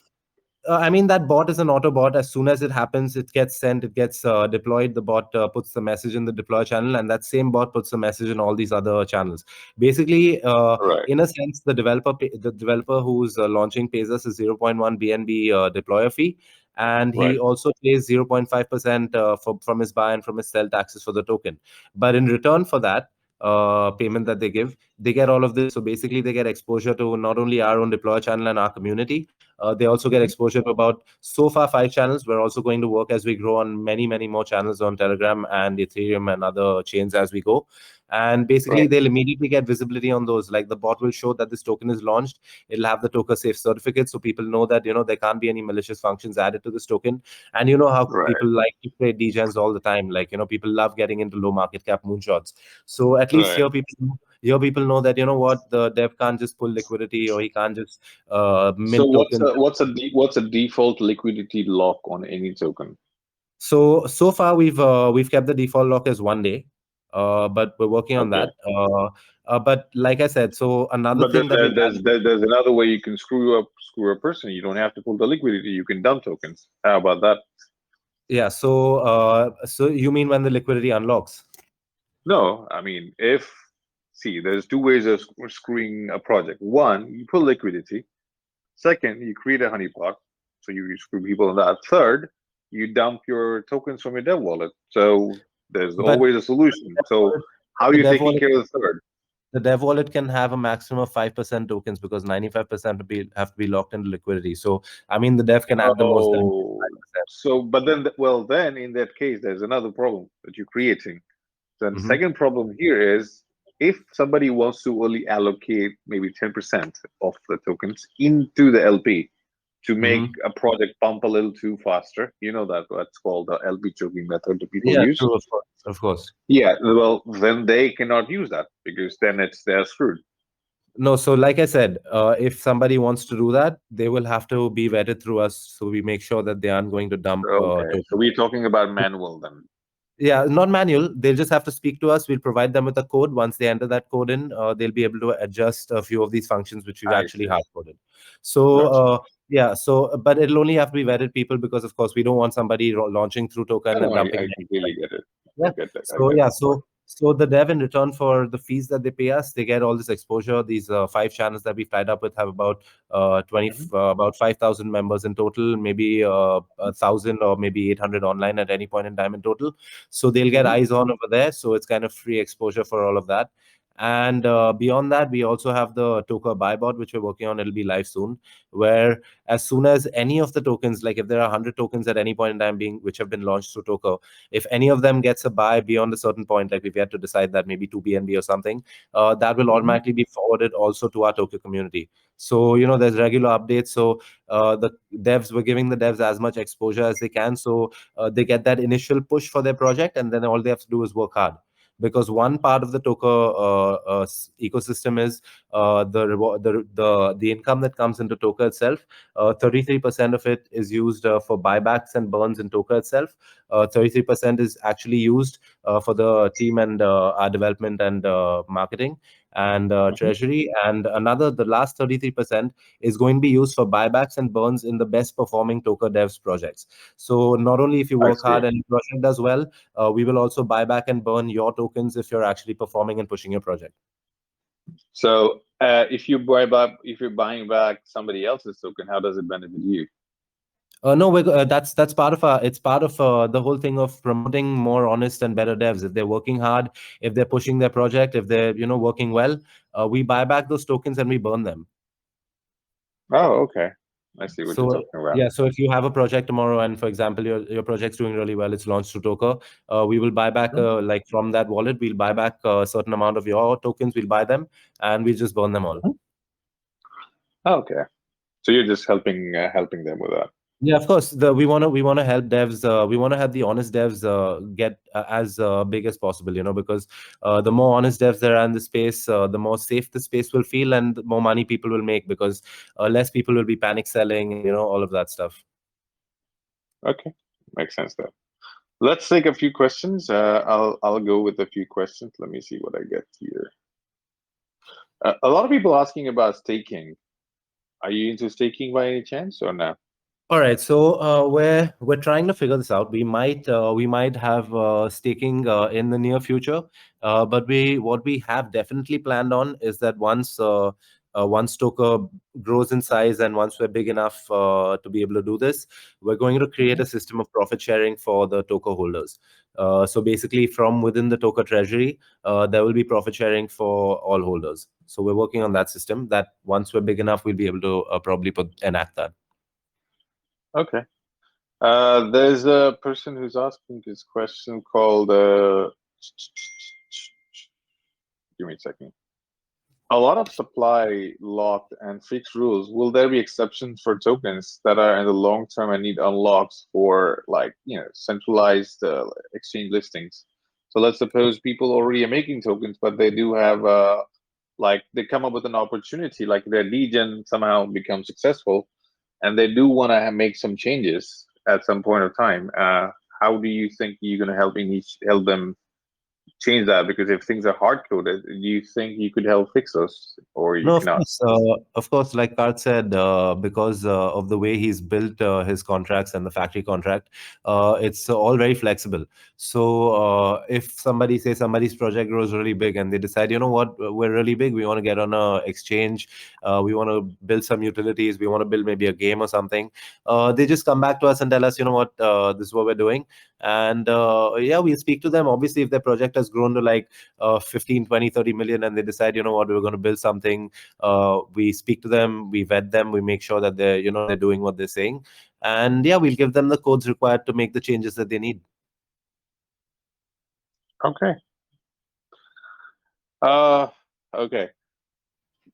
Speaker 2: I mean, that bot is an auto bot. As soon as it happens, it gets sent, it gets deployed. The bot puts the message in the deploy channel, and that same bot puts the message in all these other channels. Basically,
Speaker 1: Right,
Speaker 2: in a sense, the developer who's launching pays us a zero point 0.1 BNB deployer fee, and he
Speaker 1: right,
Speaker 2: also pays 0.5% from his buy and from his sell taxes for the token. But in return for that payment that they give, they get all of this. So basically, they get exposure to not only our own deployer channel and our community, they also get
Speaker 1: hmm,
Speaker 2: exposure to about so far 5 channels. We're also going to work as we grow on many, many more channels on Telegram and Ethereum and other chains as we go. And basically,
Speaker 1: right,
Speaker 2: they'll immediately get visibility on those. Like the bot will show that this token is launched. It'll have the Toker safe certificate, so people know that there can't be any malicious functions added to this token. And you know how
Speaker 1: right,
Speaker 2: people like to trade degens all the time. Like people love getting into low market cap moonshots. So at least
Speaker 1: right.
Speaker 2: here people know that what the dev can't just pull liquidity or he can't just
Speaker 1: So
Speaker 2: mint tokens.
Speaker 1: what's a default liquidity lock on any token?
Speaker 2: So far we've kept the default lock as 1 day, but we're working on
Speaker 1: Okay,
Speaker 2: that. But like I said, so another
Speaker 1: but then
Speaker 2: thing that we've added.
Speaker 1: there's another way you can screw a person. You don't have to pull the liquidity. You can dump tokens. How about that?
Speaker 2: Yeah, so you mean when the liquidity unlocks?
Speaker 1: No, I mean if see, there's two ways of screwing a project. One, you pull liquidity. Second, you create a honeypot, so you screw people on that. Third, you dump your tokens from your dev wallet. So there's
Speaker 2: But
Speaker 1: always a solution. So how are
Speaker 2: the
Speaker 1: you
Speaker 2: dev
Speaker 1: taking
Speaker 2: wallet
Speaker 1: care of the third?
Speaker 2: the dev wallet can have a maximum of 5% tokens because 95% have to be locked into liquidity. So I mean, the dev can add the most than
Speaker 1: Oh,
Speaker 2: 5%.
Speaker 1: so but then well then in that case there's another problem that you're creating. Then the
Speaker 2: Hmm.
Speaker 1: second problem here is if somebody wants to only allocate maybe 10% of the tokens into the LP to make
Speaker 2: Hmm.
Speaker 1: a project pump a little too faster, you know that what's called the LP choking method that people
Speaker 2: Yeah,
Speaker 1: use.
Speaker 2: true, of course, of course.
Speaker 1: Yeah, well then they cannot use that because then they're screwed.
Speaker 2: No, so like I said, if somebody wants to do that, they will have to be vetted through us, so we make sure that they aren't going to dump
Speaker 1: Okay, so
Speaker 2: tokens.
Speaker 1: we're talking about manual then.
Speaker 2: Yeah, not manual. They'll just have to speak to us. We'll provide them with a code. Once they enter that code in, they'll be able to adjust a few of these functions which we've
Speaker 1: I
Speaker 2: actually
Speaker 1: see.
Speaker 2: hard coded. So,
Speaker 1: Gotcha.
Speaker 2: yeah, but it'll only have to be vetted people because, of course, we don't want somebody launching through
Speaker 1: I
Speaker 2: token and
Speaker 1: know,
Speaker 2: dumping.
Speaker 1: I completely get it. I
Speaker 2: Yeah.
Speaker 1: get that. I
Speaker 2: So
Speaker 1: get
Speaker 2: yeah,
Speaker 1: that part.
Speaker 2: so the dev in return for the fees that they pay us, they get all this exposure. These 5 channels that we've tied up with have about 5,000 members in total, maybe 1,000 or maybe 800 online at any point in time in total. So they'll get
Speaker 1: Hmm.
Speaker 2: eyes on over there. So it's kind of free exposure for all of that. And beyond that, we also have the Tokerr buy bot, which we're working on. It'll be live soon, where as soon as any of the tokens, like if there are 100 tokens at any point in time being which have been launched through Tokerr, if any of them gets a buy beyond a certain point, like if we had to decide that maybe 2 BNB or something, that will
Speaker 1: Hmm.
Speaker 2: automatically be forwarded also to our Tokerr community. So, there's regular updates. So we're giving the devs as much exposure as they can. So they get that initial push for their project, and then all they have to do is work hard. Because one part of the Tokerr ecosystem is the reward, the income that comes into Tokerr itself. 33% of it is used for buybacks and burns in Tokerr itself. 33% is actually used for the team and our development and marketing and
Speaker 1: Hmm.
Speaker 2: treasury, and the last 33% is going to be used for buybacks and burns in the best performing Tokerr devs projects. So not only if you
Speaker 1: I
Speaker 2: work
Speaker 1: see.
Speaker 2: hard and your project does well, we will also buy back and burn your tokens if you're actually performing and pushing your project.
Speaker 1: So, if you're buying back somebody else's token, how does it benefit you?
Speaker 2: No, that's part of it's part of the whole thing of promoting more honest and better devs. If they're working hard, if they're pushing their project, if they're working well, we buy back those tokens and we burn them.
Speaker 1: Oh, okay. I see what you're
Speaker 2: So
Speaker 1: talking about.
Speaker 2: yeah, so if you have a project tomorrow, and for example, your project's doing really well, it's launched through Toker, we will buy back
Speaker 1: Mhm.
Speaker 2: like from that wallet, we'll buy back a certain amount of your tokens, we'll buy them, and we just burn them all.
Speaker 1: Mhm. Okay. So you're just helping them with that.
Speaker 2: Yeah, of course. We want to help devs. We want to have the honest devs get as big as possible. Because the more honest devs there are in the space, the more safe the space will feel, and the more money people will make, because less people will be panic selling and all of that stuff.
Speaker 1: Okay, makes sense though. Let's take a few questions. I'll go with a few questions. Let me see what I get here. A lot of people asking about staking. Are you into staking by any chance or no?
Speaker 2: All right, so we're trying to figure this out. We might have staking in the near future, but what we have definitely planned on is that once Toker grows in size and once we're big enough to be able to do this, we're going to create
Speaker 1: Mhm.
Speaker 2: a system of profit sharing for the Toker holders. So basically, from within the Toker treasury, there will be profit sharing for all holders. So we're working on that system. That once we're big enough, we'll be able to probably enact that.
Speaker 1: Okay. There's a person who's asking this question called. Give me a second. A lot of supply locked and fixed rules. Will there be exceptions for tokens that are in the long term and need unlocks for centralized exchange listings? So let's suppose people already are making tokens, but they do have like they come up with an opportunity, like their lead gen somehow becomes successful, and they do want to make some changes at some point of time. How do you think you're going to help them change that? Because if things are hard coded, do you think you could help fix those, or you
Speaker 2: No,
Speaker 1: cannot?
Speaker 2: of course, like Kart said, because of the way he's built his contracts and the factory contract, it's all very flexible. So if somebody's project grows really big and they decide, you know what, we're really big, we want to get on a exchange, we want to build some utilities, we want to build maybe a game or something, they just come back to us and tell us, you know what, this is what we're doing. And yeah, we speak to them. Obviously, if their project has grown to like 15, 20, 30 million, and they decide, you know what, we're going to build something, we speak to them, we vet them, we make sure that they're doing what they're saying, and yeah, we'll give them the codes required to make the changes that they need.
Speaker 1: Okay. Okay.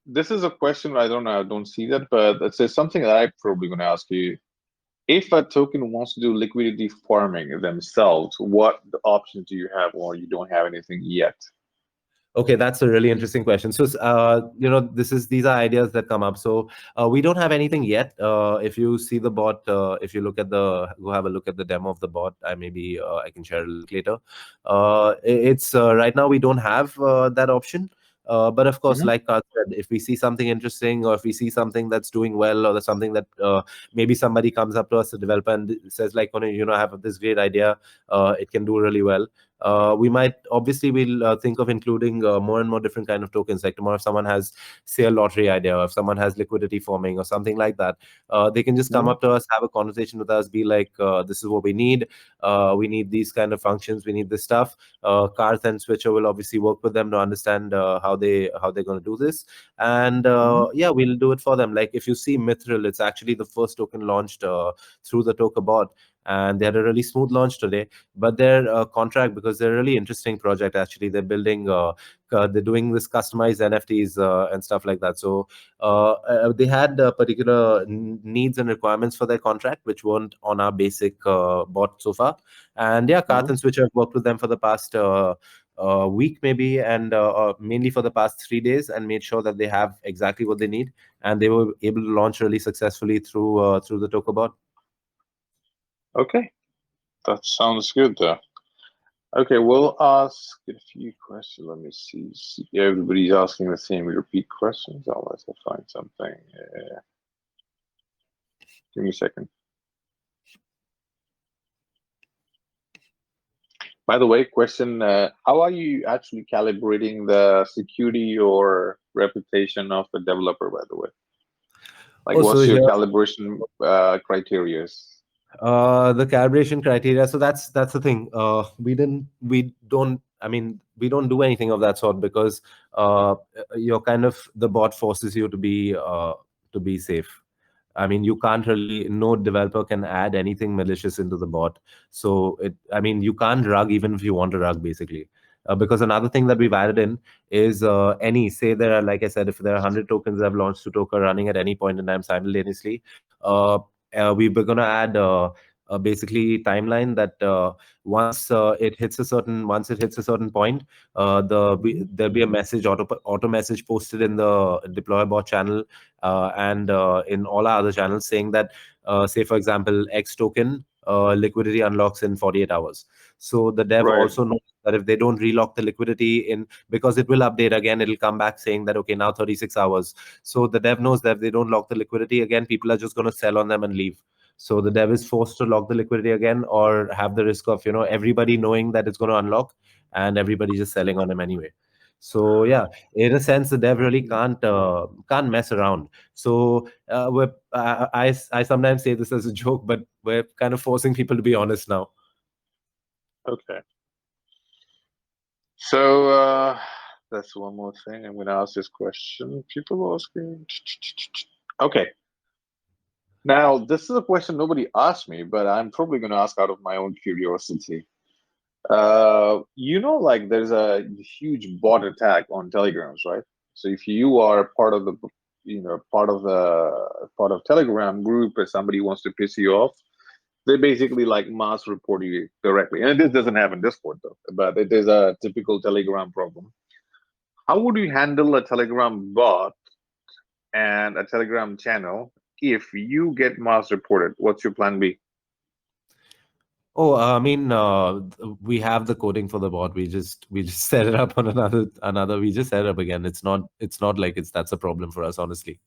Speaker 1: This is a question I don't know. I don't see that, but it's something that I'm probably going to ask you. If a token wants to do liquidity farming themselves, what options do you have, or you don't have anything yet?
Speaker 2: Okay, that's a really interesting question. So, these are ideas that come up. So, we don't have anything yet. If you see the bot, if you go have a look at the demo of the bot. I can share a link later. It's right now we don't have that option. But of course,
Speaker 1: Hmm.
Speaker 2: like Karth said, if we see something interesting, or if we see something that's doing well, or there's something that maybe somebody comes up to us, a developer, and says like, I have this great idea, it can do really well. We might obviously we'll think of including more and more different kind of tokens. Like tomorrow, if someone has, say, a lottery idea, or if someone has liquidity forming or something like that, they can just come
Speaker 1: Mhm.
Speaker 2: up to us, have a conversation with us, be like, this is what we need. We need these kind of functions, we need this stuff. Karth and Switcher will obviously work with them to understand how they're going to do this. And
Speaker 1: Mhm.
Speaker 2: yeah, we'll do it for them. Like if you see Mithril, it's actually the first token launched through the Tokerr bot, and they had a really smooth launch today. But their contract, because they're a really interesting project, actually they're building they're doing this customized NFTs and stuff like that. So they had particular needs and requirements for their contract which weren't on our basic bot so far. And yeah, Karth
Speaker 1: Mhm.
Speaker 2: and Switch have worked with them for the past week maybe, and mainly for the past 3 days, and made sure that they have exactly what they need, and they were able to launch really successfully through the Toker bot.
Speaker 1: Okay, that sounds good. Okay, we'll ask a few questions. Let me see. Everybody's asking the same repeat questions. Unless I find something. Give me a second. By the way, question: how are you actually calibrating the security or reputation of the developer? By the way, like,
Speaker 2: Oh, so
Speaker 1: what's your
Speaker 2: here
Speaker 1: calibration criteria?
Speaker 2: the calibration criteria. So that's the thing. We don't do anything of that sort, because you're kind of, the bot forces you to be safe. I mean, you can't really, no developer can add anything malicious into the bot. So I mean, you can't rug even if you want to rug, basically. Because another thing that we've added in is say there are, like I said, if there are 100 tokens that have launched to Toker running at any point in time simultaneously, uh, we're going to add basically timeline that once it hits a certain point, there'll be a message, auto message posted in the deploy bot channel, and in all our other channels, saying that, say for example, X token liquidity unlocks in 48 hours. So the dev
Speaker 1: Right.
Speaker 2: also knows that if they don't relock the liquidity in, because it will update again, it'll come back saying that, okay, now 36 hours. So the dev knows that if they don't lock the liquidity again, people are just going to sell on them and leave. So the dev is forced to lock the liquidity again, or have the risk of, everybody knowing that it's going to unlock, and everybody just selling on him anyway. So yeah, in a sense, the dev really can't mess around. So I sometimes say this as a joke, but we're kind of forcing people to be honest now.
Speaker 1: Okay. So that's one more thing. I'm going to ask this question. People are asking. Okay. Now, this is a question nobody asked me, but I'm probably going to ask out of my own curiosity. Like, there's a huge bot attack on Telegrams, right? So if you are part of the, part of Telegram group, or somebody wants to piss you off, they basically like mass report you directly. And this doesn't happen in Discord though, but it is a typical Telegram problem. How would you handle a Telegram bot and a Telegram channel if you get mass reported? What's your plan B?
Speaker 2: Oh, I mean, we have the coding for the bot. We just set it up on another. We just set it up again. It's not like that's a problem for us, honestly.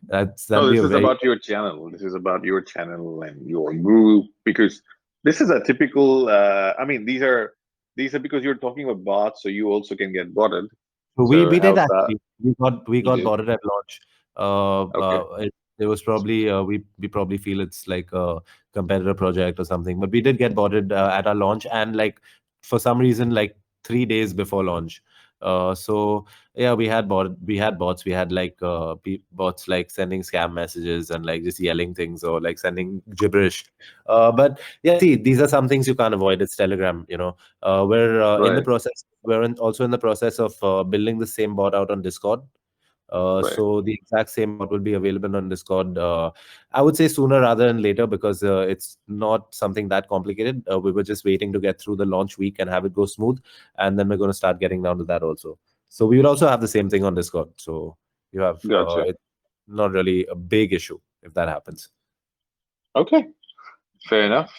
Speaker 1: No,
Speaker 2: That'd be
Speaker 1: this
Speaker 2: a
Speaker 1: is
Speaker 2: very.
Speaker 1: about your channel. This is about your channel and your group, because this is a typical. I mean, these are because you're talking about bots, so you also can get botted.
Speaker 2: So we
Speaker 1: So
Speaker 2: we did
Speaker 1: how's that?
Speaker 2: actually. We got
Speaker 1: You did?
Speaker 2: botted at launch.
Speaker 1: Okay.
Speaker 2: It was probably we probably feel it's like a competitor project or something, but we did get botted at our launch, and like for some reason, like 3 days before launch. So yeah, we had bots. We had like bots like sending scam messages and like just yelling things, or like sending gibberish. But yeah, see, these are some things you can't avoid. It's Telegram, we're in the
Speaker 1: Right.
Speaker 2: process. Also in the process of building the same bot out on Discord.
Speaker 1: Right.
Speaker 2: So the exact same bot will be available on Discord. I would say sooner rather than later, because it's not something that complicated. We were just waiting to get through the launch week and have it go smooth, and then we're going to start getting down to that also. So we will also have the same thing on Discord. So you have
Speaker 1: Gotcha.
Speaker 2: it's not really a big issue if that happens.
Speaker 1: Okay. Fair enough.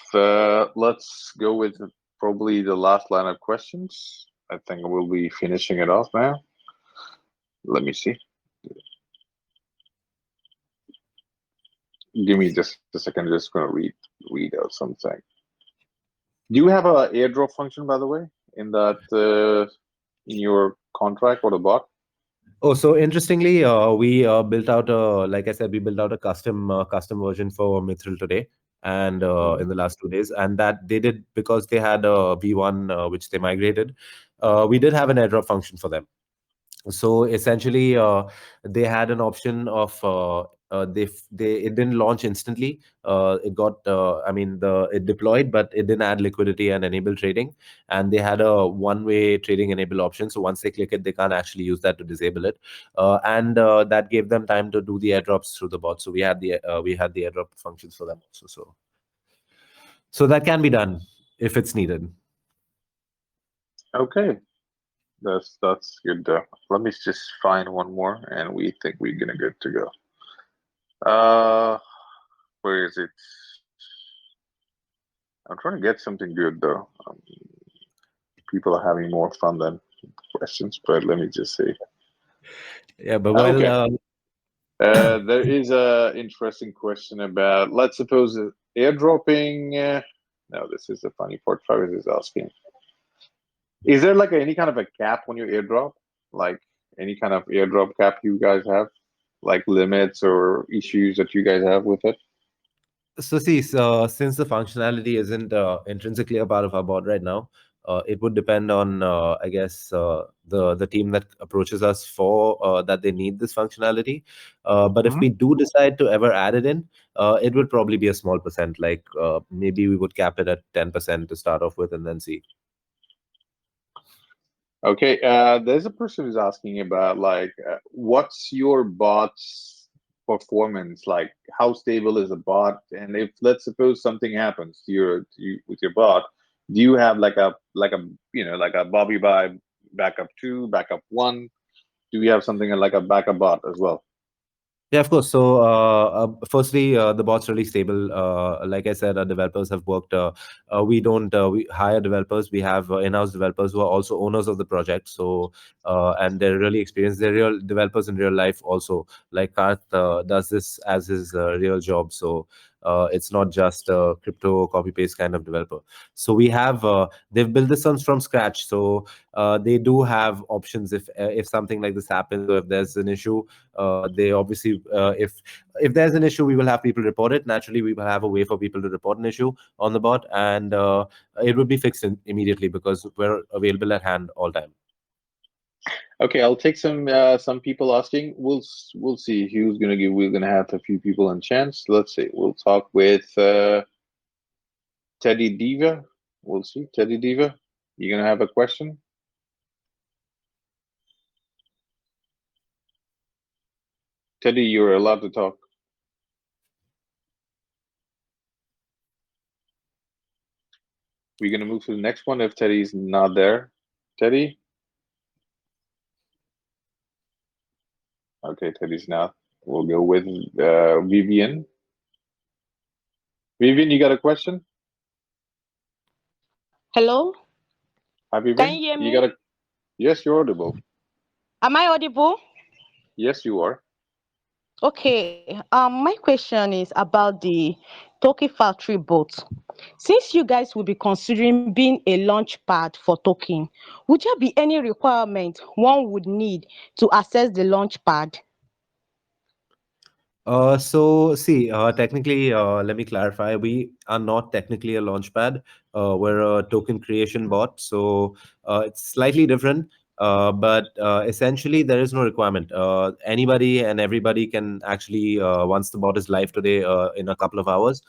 Speaker 1: Let's go with probably the last line of questions. I think we'll be finishing it off now. Let me see. Give me just a second. Just gonna read out something. Do you have a airdrop function, by the way? in that in your contract or the bot?
Speaker 2: Oh, so interestingly, we built out a, like I said, we built out a custom version for Mithril today, and
Speaker 1: Mhm.
Speaker 2: in the last 2 days, and that they did because they had a V1 which they migrated. We did have an airdrop function for them. So essentially, they had an option of they it didn't launch instantly. It got I mean the it deployed, but it didn't add liquidity and enable trading. And they had a one-way trading enable option. So once they click it, they can't actually use that to disable it. And that gave them time to do the airdrops through the bot. So we had the airdrop functions for them also. So that can be done if it's needed.
Speaker 1: Okay, that's good. Let me just find one more, and we think we're gonna good to go. Where is it? I'm trying to get something good though. People are having more fun than questions, but let me just say.
Speaker 2: Yeah, but well,
Speaker 1: Okay. There is a interesting question about, let's suppose, airdropping. No, this is the funny part. Travis is asking, is there like any kind of a cap when you airdrop? Like any kind of airdrop cap you guys have? Like limits or issues that you guys have with it?
Speaker 2: So see, since the functionality isn't intrinsically a part of our board right now, it would depend on, I guess, the team that approaches us for that they need this functionality. But if
Speaker 1: Mhm.
Speaker 2: we do decide to ever add it in, it would probably be a small percent. Like maybe we would cap it at 10% to start off with, and then see.
Speaker 1: Okay, there's a person who's asking about like, what's your bot's performance? Like, how stable is a bot? And if let's suppose something happens to you with your bot, do you have like a like a Bobby by backup two, backup one? Do we have something like a backup bot as well?
Speaker 2: Yeah, of course. So, firstly, the bot's really stable. Like I said, our developers have worked. We don't we hire developers. We have in-house developers who are also owners of the project. So, and they're really experienced. They're real developers in real life also. Like Karth does this as his real job. So, it's not just a crypto copy paste kind of developer. So we have they've built this from scratch. So they do have options if something like this happens or if there's an issue. They obviously if there's an issue, we will have people report it. Naturally, we will have a way for people to report an issue on the bot, and it would be fixed immediately because we're available at hand all time.
Speaker 1: Okay, I'll take some people asking. We'll see who's gonna give. We're gonna have a few people on chance. Let's see. We'll talk with Teddy Diva. We'll see. Teddy Diva, you gonna have a question? Teddy, you're allowed to talk. We're gonna move to the next one if Teddy's not there. Teddy? Okay, Teddy's not. We'll go with Vivian. Vivian, you got a question?
Speaker 4: Hello,
Speaker 1: Hi,
Speaker 4: can
Speaker 1: Vivian.
Speaker 4: you hear
Speaker 1: You got
Speaker 4: me?
Speaker 1: a? Yes, you're audible.
Speaker 4: Am I audible?
Speaker 1: Yes, you are.
Speaker 4: Okay. My question is about the Toki factory boat. Since you guys will be considering being a launch pad for token, would there be any requirement one would need to access the launch pad?
Speaker 2: So see, technically, let me clarify. We are not technically a launchpad. We're a token creation bot, so it's slightly different. But essentially, there is no requirement. Anybody and everybody can actually, once the bot is live today, in a couple of hours,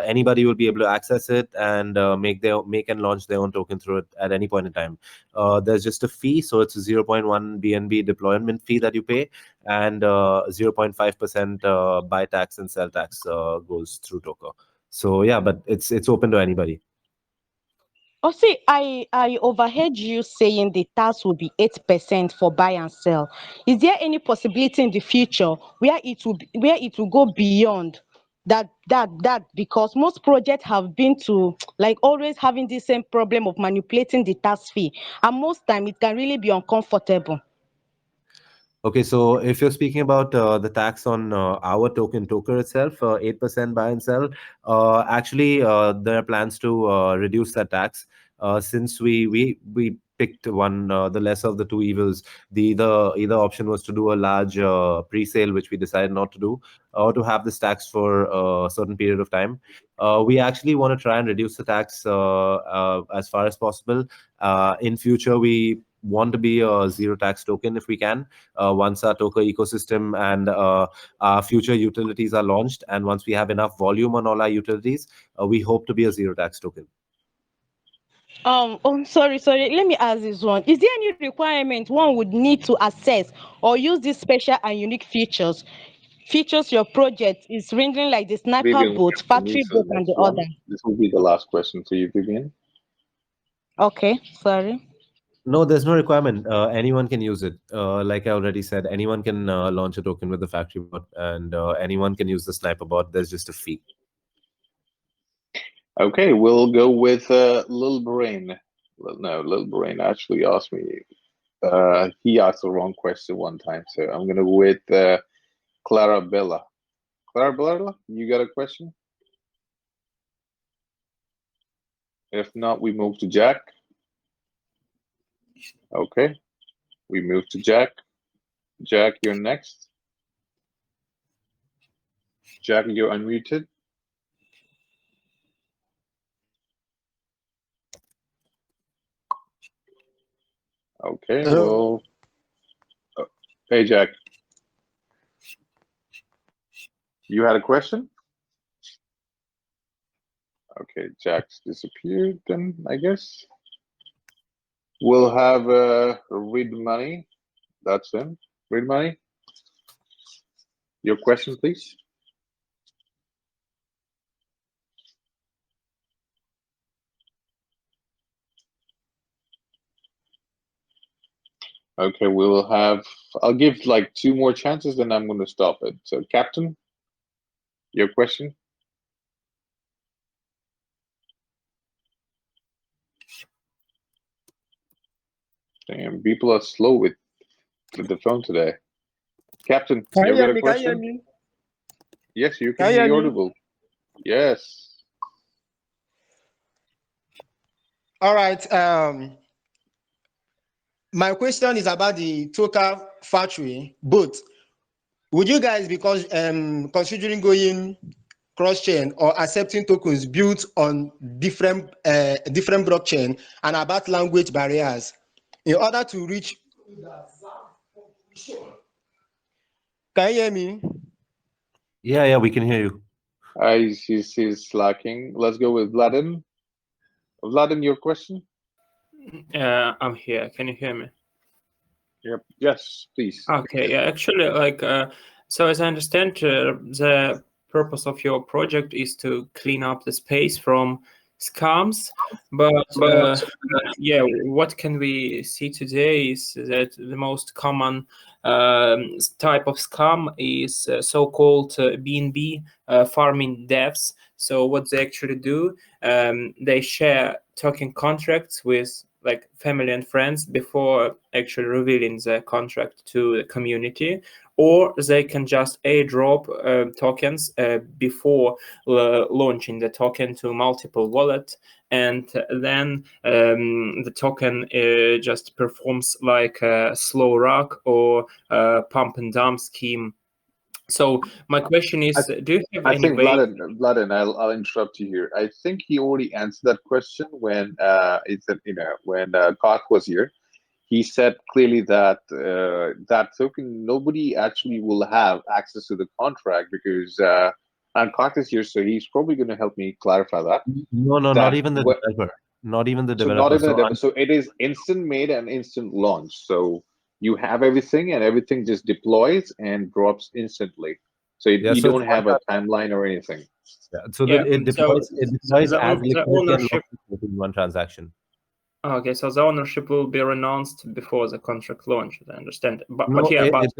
Speaker 2: anybody will be able to access it and make and launch their own token through it at any point in time. There's just a fee, so it's a 0.1 BNB deployment fee that you pay, and 0.5% buy tax and sell tax goes through Toker. So yeah, but it's open to anybody.
Speaker 4: Oh, see, I overheard you saying the tax will be 8% for buy and sell. Is there any possibility in the future where it will go beyond that? Because most projects have been to like always having the same problem of manipulating the tax fee, and most time it can really be uncomfortable.
Speaker 2: Okay, so if you're speaking about the tax on our token Toker itself, 8% buy and sell, actually there are plans to reduce that tax. since we picked one, the lesser of the two evils. The either option was to do a large pre-sale, which we decided not to do, or to have this tax for a certain period of time. We actually want to try and reduce the tax as far as possible. In future, we want to be a zero tax token if we can. Once our Tokerr ecosystem and our future utilities are launched, and once we have enough volume on all our utilities, we hope to be a zero tax token.
Speaker 4: Oh, sorry. Let me ask this one. Is there any requirement one would need to access or use these special and unique features your project is rendering, like the sniper
Speaker 1: Vivian,
Speaker 4: boat,
Speaker 1: can you
Speaker 4: factory
Speaker 1: answer the
Speaker 4: boat, and
Speaker 1: next
Speaker 4: the
Speaker 1: one?
Speaker 4: other?
Speaker 1: This will be the last question for you, Vivian.
Speaker 4: Okay, sorry.
Speaker 2: No, there's no requirement. Anyone can use it. Like I already said, anyone can launch a token with the factory bot, and anyone can use the sniper bot. There's just a fee.
Speaker 1: Okay, we'll go with Lil Brain. No, Lil Brain actually asked me. He asked the wrong question one time, so I'm gonna go with Clara Bella. Clara Bella, you got a question? If not, we move to Jack. Okay, we move to Jack. Jack, you're next. Jack, you're unmuted. Okay, well, hey, Jack. You had a question? Okay, Jack's disappeared then, I guess. We'll have Read Money. That's him. Read Money. Your question, please. Okay, we'll have, I'll give like 2 more chances, then I'm going to stop it. So, Captain, your question? Damn, people are slow with the phone today. Captain,
Speaker 5: Can you
Speaker 1: you
Speaker 5: hear
Speaker 1: got a
Speaker 5: me? Can you hear
Speaker 1: question?
Speaker 5: me?
Speaker 1: Yes, you
Speaker 5: Can
Speaker 1: can
Speaker 5: you
Speaker 1: be
Speaker 5: hear me?
Speaker 1: audible. Yes.
Speaker 5: All right. My question is about the Tokerr factory. But would you guys be considering going cross-chain or accepting tokens built on different blockchain and about language barriers in order to reach? Can you hear me?
Speaker 2: Yeah, we can hear you.
Speaker 1: He's slacking. Let's go with Vladin. Vladin, your question?
Speaker 6: I'm here. Can you hear me?
Speaker 1: Yep. Yes, please.
Speaker 6: Okay. Yeah. Actually, so as I understand, the purpose of your project is to clean up the space from scams. But yeah, what can we see today is that the most common type of scam is so-called BNB farming devs. So what they actually do, they share token contracts with like family and friends before actually revealing the contract to the community, or they can just airdrop tokens before launching the token to multiple wallets, and then the token just performs like a slow rock or pump and dump scheme. So my question is, do you have
Speaker 1: I
Speaker 6: any
Speaker 1: think
Speaker 6: way?
Speaker 1: Vladin, I'll interrupt you here. I think he already answered that question when when Koch was here. He said clearly that that token nobody actually will have access to the contract because and Koch is here, so he's probably going to help me clarify that.
Speaker 2: No, not
Speaker 1: That
Speaker 2: even the
Speaker 1: what-
Speaker 2: developer. Not even the
Speaker 1: So not
Speaker 2: developer.
Speaker 1: even a dev. So it is instant made and instant launch. So you have everything, and everything just deploys and drops instantly. So
Speaker 2: Yeah,
Speaker 1: you
Speaker 2: so
Speaker 1: don't
Speaker 2: it's one
Speaker 1: have a timeline or anything.
Speaker 2: so
Speaker 6: Yeah,
Speaker 2: that it
Speaker 6: so
Speaker 2: deploys
Speaker 6: the
Speaker 2: as liquidity and
Speaker 6: ownership.
Speaker 2: launches in one transaction.
Speaker 6: Okay, so the ownership will be renounced before the contract launch. I understand, but
Speaker 2: No,
Speaker 6: yeah, but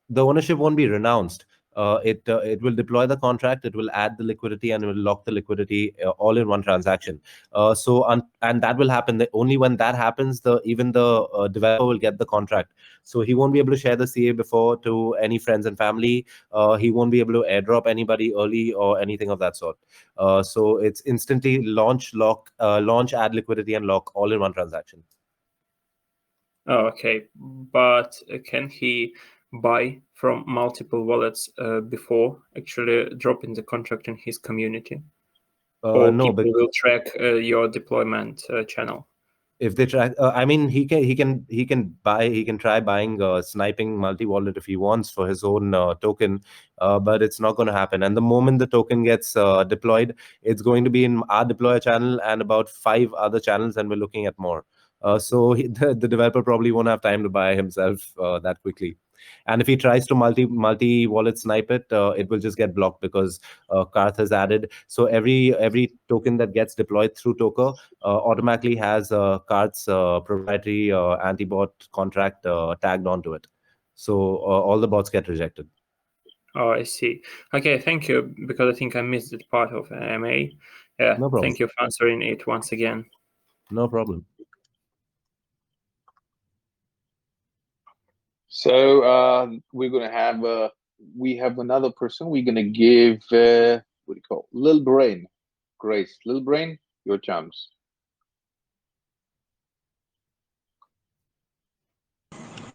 Speaker 2: the ownership won't be renounced. it will deploy the contract, it will add the liquidity, and it will lock the liquidity all in one transaction. And that will happen only when that happens. Even the developer will get the contract, so he won't be able to share the CA before to any friends and family. He won't be able to airdrop anybody early or anything of that sort. So it's instantly launch, lock, launch, add liquidity, and lock all in one transaction.
Speaker 6: Oh, okay, but can he buy from multiple wallets before actually dropping the contract in his community? Or
Speaker 2: No,
Speaker 6: people will track your deployment channel?
Speaker 2: If they try, I mean, he can try buying sniping multi-wallet if he wants for his own token, but it's not going to happen. And the moment the token gets deployed, it's going to be in our deployer channel and about 5 other channels, and we're looking at more. So the developer probably won't have time to buy himself that quickly. And if he tries to multi wallet snipe it, it will just get blocked because Karth has added. So every token that gets deployed through Tokerr automatically has Karth's proprietary anti-bot contract tagged onto it. So all the bots get rejected.
Speaker 6: Oh, I see. Okay, thank you, because I think I missed that part of MA. Yeah,
Speaker 2: No problem.
Speaker 6: thank you for answering it once again.
Speaker 2: No problem.
Speaker 1: So we're gonna have we have another person. We're gonna give what do you call Lil Brain, Grace. Lil Brain, your chance.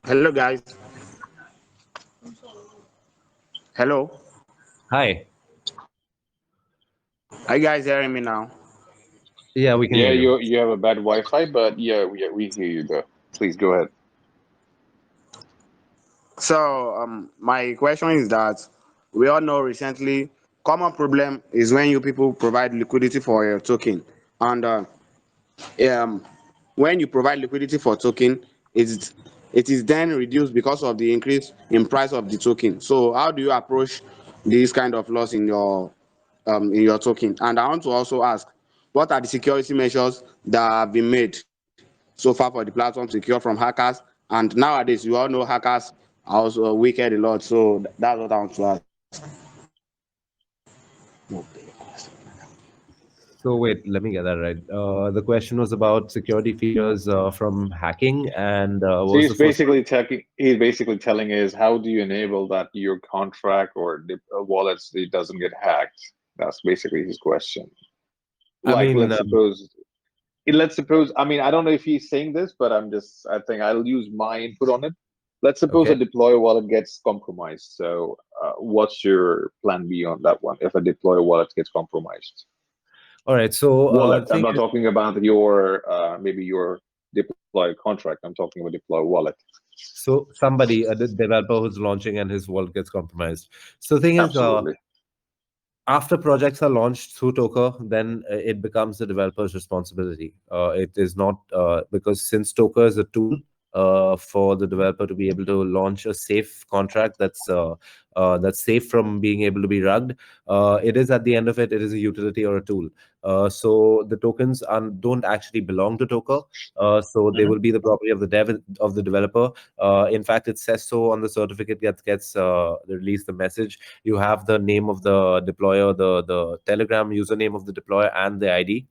Speaker 7: Hello, guys. Hello.
Speaker 2: Hi.
Speaker 7: Are you guys hearing me now?
Speaker 2: Yeah, we can
Speaker 1: Yeah,
Speaker 2: hear you.
Speaker 1: you have a bad Wi-Fi, but yeah, we hear you though. Please go ahead.
Speaker 7: So, my question is that we all know recently common problem is when you people provide liquidity for your token, and um, when you provide liquidity for token, it's it is then reduced because of the increase in price of the token. So, how do you approach this kind of loss in your token? And I want to also ask, what are the security measures that have been made so far for the platform to secure from hackers? And nowadays, you all know hackers are also wicked a lot. So that's what I want to ask.
Speaker 2: So wait, let me get that right. The question was about security features from hacking, and what
Speaker 1: So
Speaker 2: was the first one?
Speaker 1: he's basically telling is how do you enable that your contract or the wallets it doesn't get hacked? That's basically his question.
Speaker 2: I
Speaker 1: Like
Speaker 2: mean,
Speaker 1: let's suppose I mean I don't know if he's saying this, but I think I'll use my input on it. Let's suppose a
Speaker 2: okay.
Speaker 1: deploy wallet gets compromised. So what's your plan B on that one if a deploy wallet gets compromised?
Speaker 2: All right. So
Speaker 1: Wallet. I'm
Speaker 2: thing
Speaker 1: not
Speaker 2: is,
Speaker 1: talking about your maybe your deploy contract. I'm talking about deploy wallet.
Speaker 2: so somebody, a developer who's launching and his wallet gets compromised. So the thing is,
Speaker 1: Absolutely.
Speaker 2: after projects are launched through Tokerr, then it becomes the developer's responsibility. It is not because since Tokerr is a tool for the developer to be able to launch a safe contract that's safe from being able to be rugged. It is at the end of it, it is a utility or a tool. So the tokens don't actually belong to Tokerr. So they
Speaker 1: Mhm.
Speaker 2: will be the property of the developer. In fact, it says so on the certificate that gets released. The message, you have the name of the deployer, the Telegram username of the deployer, and the ID.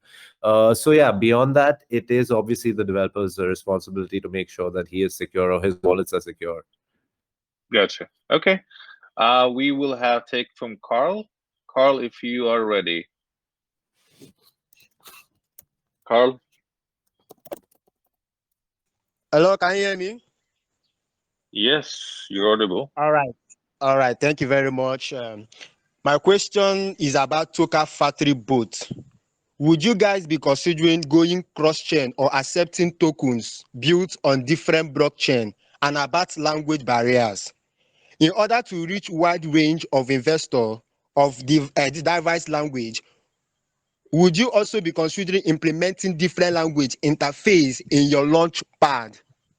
Speaker 2: So yeah, beyond that, it is obviously the developer's responsibility to make sure that he is secure or his wallets are secure.
Speaker 1: Gotcha. Okay. We will have take from Carl. Carl, if you are ready. Carl.
Speaker 5: Hello, can you hear me?
Speaker 1: Yes, you're audible.
Speaker 5: All right. All right. Thank you very much. My question is about Tokerr Factory bot. Would you guys be considering going cross-chain or accepting tokens built on different blockchain and about language barriers in order to reach wide range of investor of the device language? Would you also be considering implementing different language interface in your launch pad?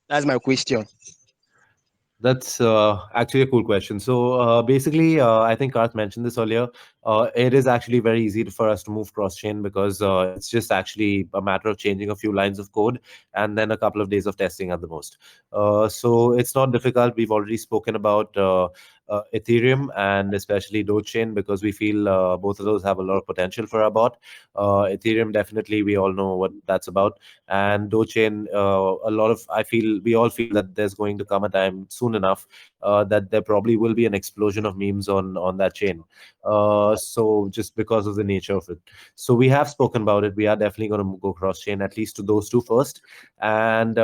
Speaker 5: That's my question.
Speaker 2: That's actually a cool question. So basically, I think Karth mentioned this earlier. it is actually very easy for us to move cross chain because it's just actually a matter of changing a few lines of code and then a couple of days of testing at the most. So it's not difficult. We've already spoken about Ethereum and especially Dogechain because we feel both of those have a lot of potential for our bot. Ethereum, definitely, we all know what that's about. And Dogechain, a lot of, I feel, we all feel that there's going to come a time soon enough that there probably will be an explosion of memes on that chain. So just because of the nature of it. So we have spoken about it. We are definitely going to go cross chain, at least to those two first. And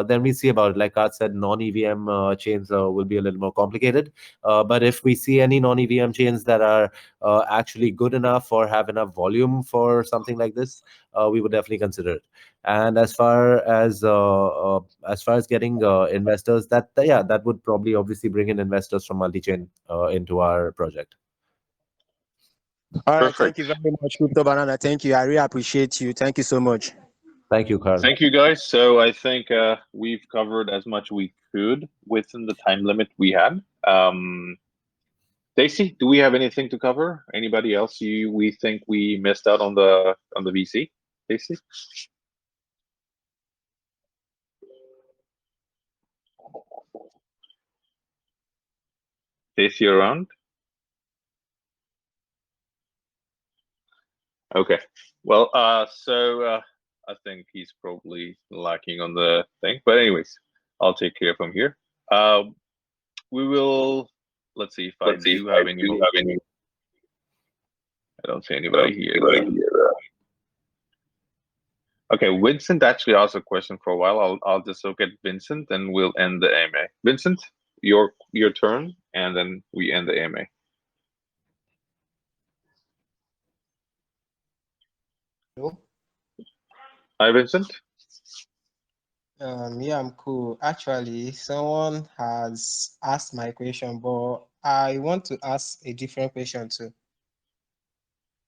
Speaker 2: then we see about it. Like Art said, non EVM chains will be a little more complicated. But if we see any non EVM chains that are actually good enough or have enough volume for something like this, we would definitely consider it. And as far as getting investors, yeah, that would probably obviously bring in investors from multi-chain into our project.
Speaker 5: All right, thank
Speaker 1: Perfect.
Speaker 5: you very much, Crypto Banana. Thank you. I really appreciate you. Thank you so much.
Speaker 2: Thank you, Karl.
Speaker 1: Thank you, guys. So I think we've covered as much we could within the time limit we had. Daisy, do we have anything to cover? Anybody else we think we missed out on the VC? Daisy? Daisy around? Okay. Well, I think he's probably lacking on the thing. But anyways, I'll take care of him here. We will. Let's see if I do have any. I don't see anybody here. Okay, Vincent actually asked a question for a while. I'll just look at Vincent and we'll end the AMA. Vincent, your turn, and then we end the AMA.
Speaker 5: Hello?
Speaker 1: Hi, Vincent.
Speaker 5: Yeah, I'm cool. Actually, someone has asked my question, but I want to ask a different question too.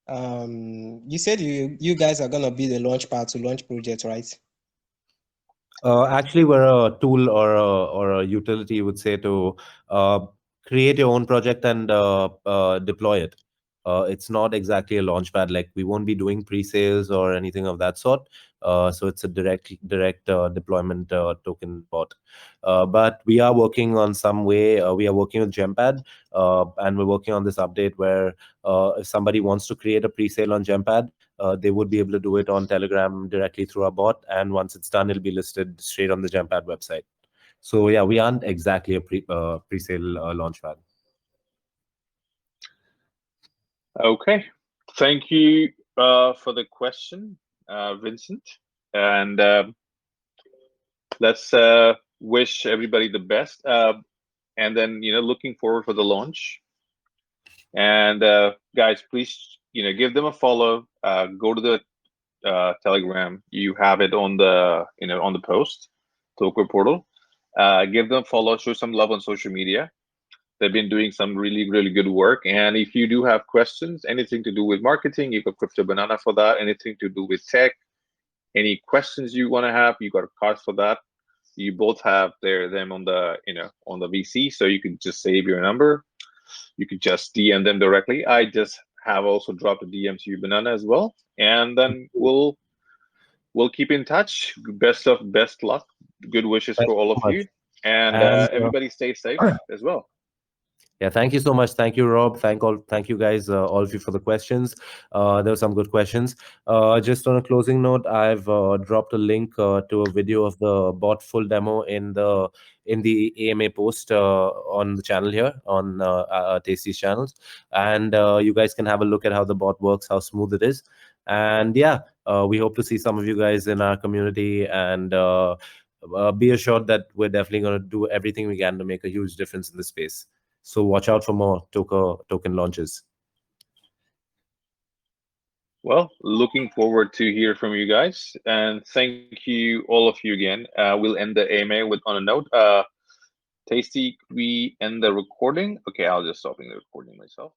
Speaker 5: You said you guys are gonna be the launch pad to launch project, right?
Speaker 2: Actually, we're a tool or a utility, you would say, to create your own project and deploy it. It's not exactly a launchpad. Like we won't be doing pre-sales or anything of that sort. So it's a direct deployment token bot. But we are working on some way. We are working with Gempad, and we're working on this update where if somebody wants to create a pre-sale on Gempad, they would be able to do it on Telegram directly through our bot, and once it's done, it'll be listed straight on the Gempad website. So yeah, we aren't exactly a pre-sale launchpad.
Speaker 1: Okay, thank you for the question, Vincent, and let's wish everybody the best. And then looking forward for the launch. And guys, please give them a follow. Go to the Telegram. You have it on the on the post, Tokerr portal. Give them a follow. Show some love on social media. They've been doing some really good work. And if you do have questions, anything to do with marketing, you got Crypto Banana for that. Anything to do with tech, any questions you want to have, you got a card for that. You both have them on the on the VC, so you can just save your number. You could just DM them directly. I just have also dropped a DM to you, Banana, as well. And then we'll keep in touch. Best luck. Good wishes
Speaker 2: Thank
Speaker 1: for
Speaker 2: you
Speaker 1: all
Speaker 2: so
Speaker 1: of
Speaker 2: much.
Speaker 1: you. And
Speaker 2: And
Speaker 1: everybody stay safe as well.
Speaker 2: yeah, thank you so much. Thank you, Rob. Thank you guys, all of you, for the questions. There were some good questions. Just on a closing note, I've dropped a link to a video of the bot full demo in the AMA post on the channel here on Tasty's channels, and you guys can have a look at how the bot works, how smooth it is, and yeah, we hope to see some of you guys in our community, and be assured that we're definitely going to do everything we can to make a huge difference in the space. So watch out for more token launches.
Speaker 1: Well, looking forward to hear from you guys, and thank you all of you again. We'll end the AMA on a note. Tasty, we end the recording. Okay, I'll just stop the recording myself.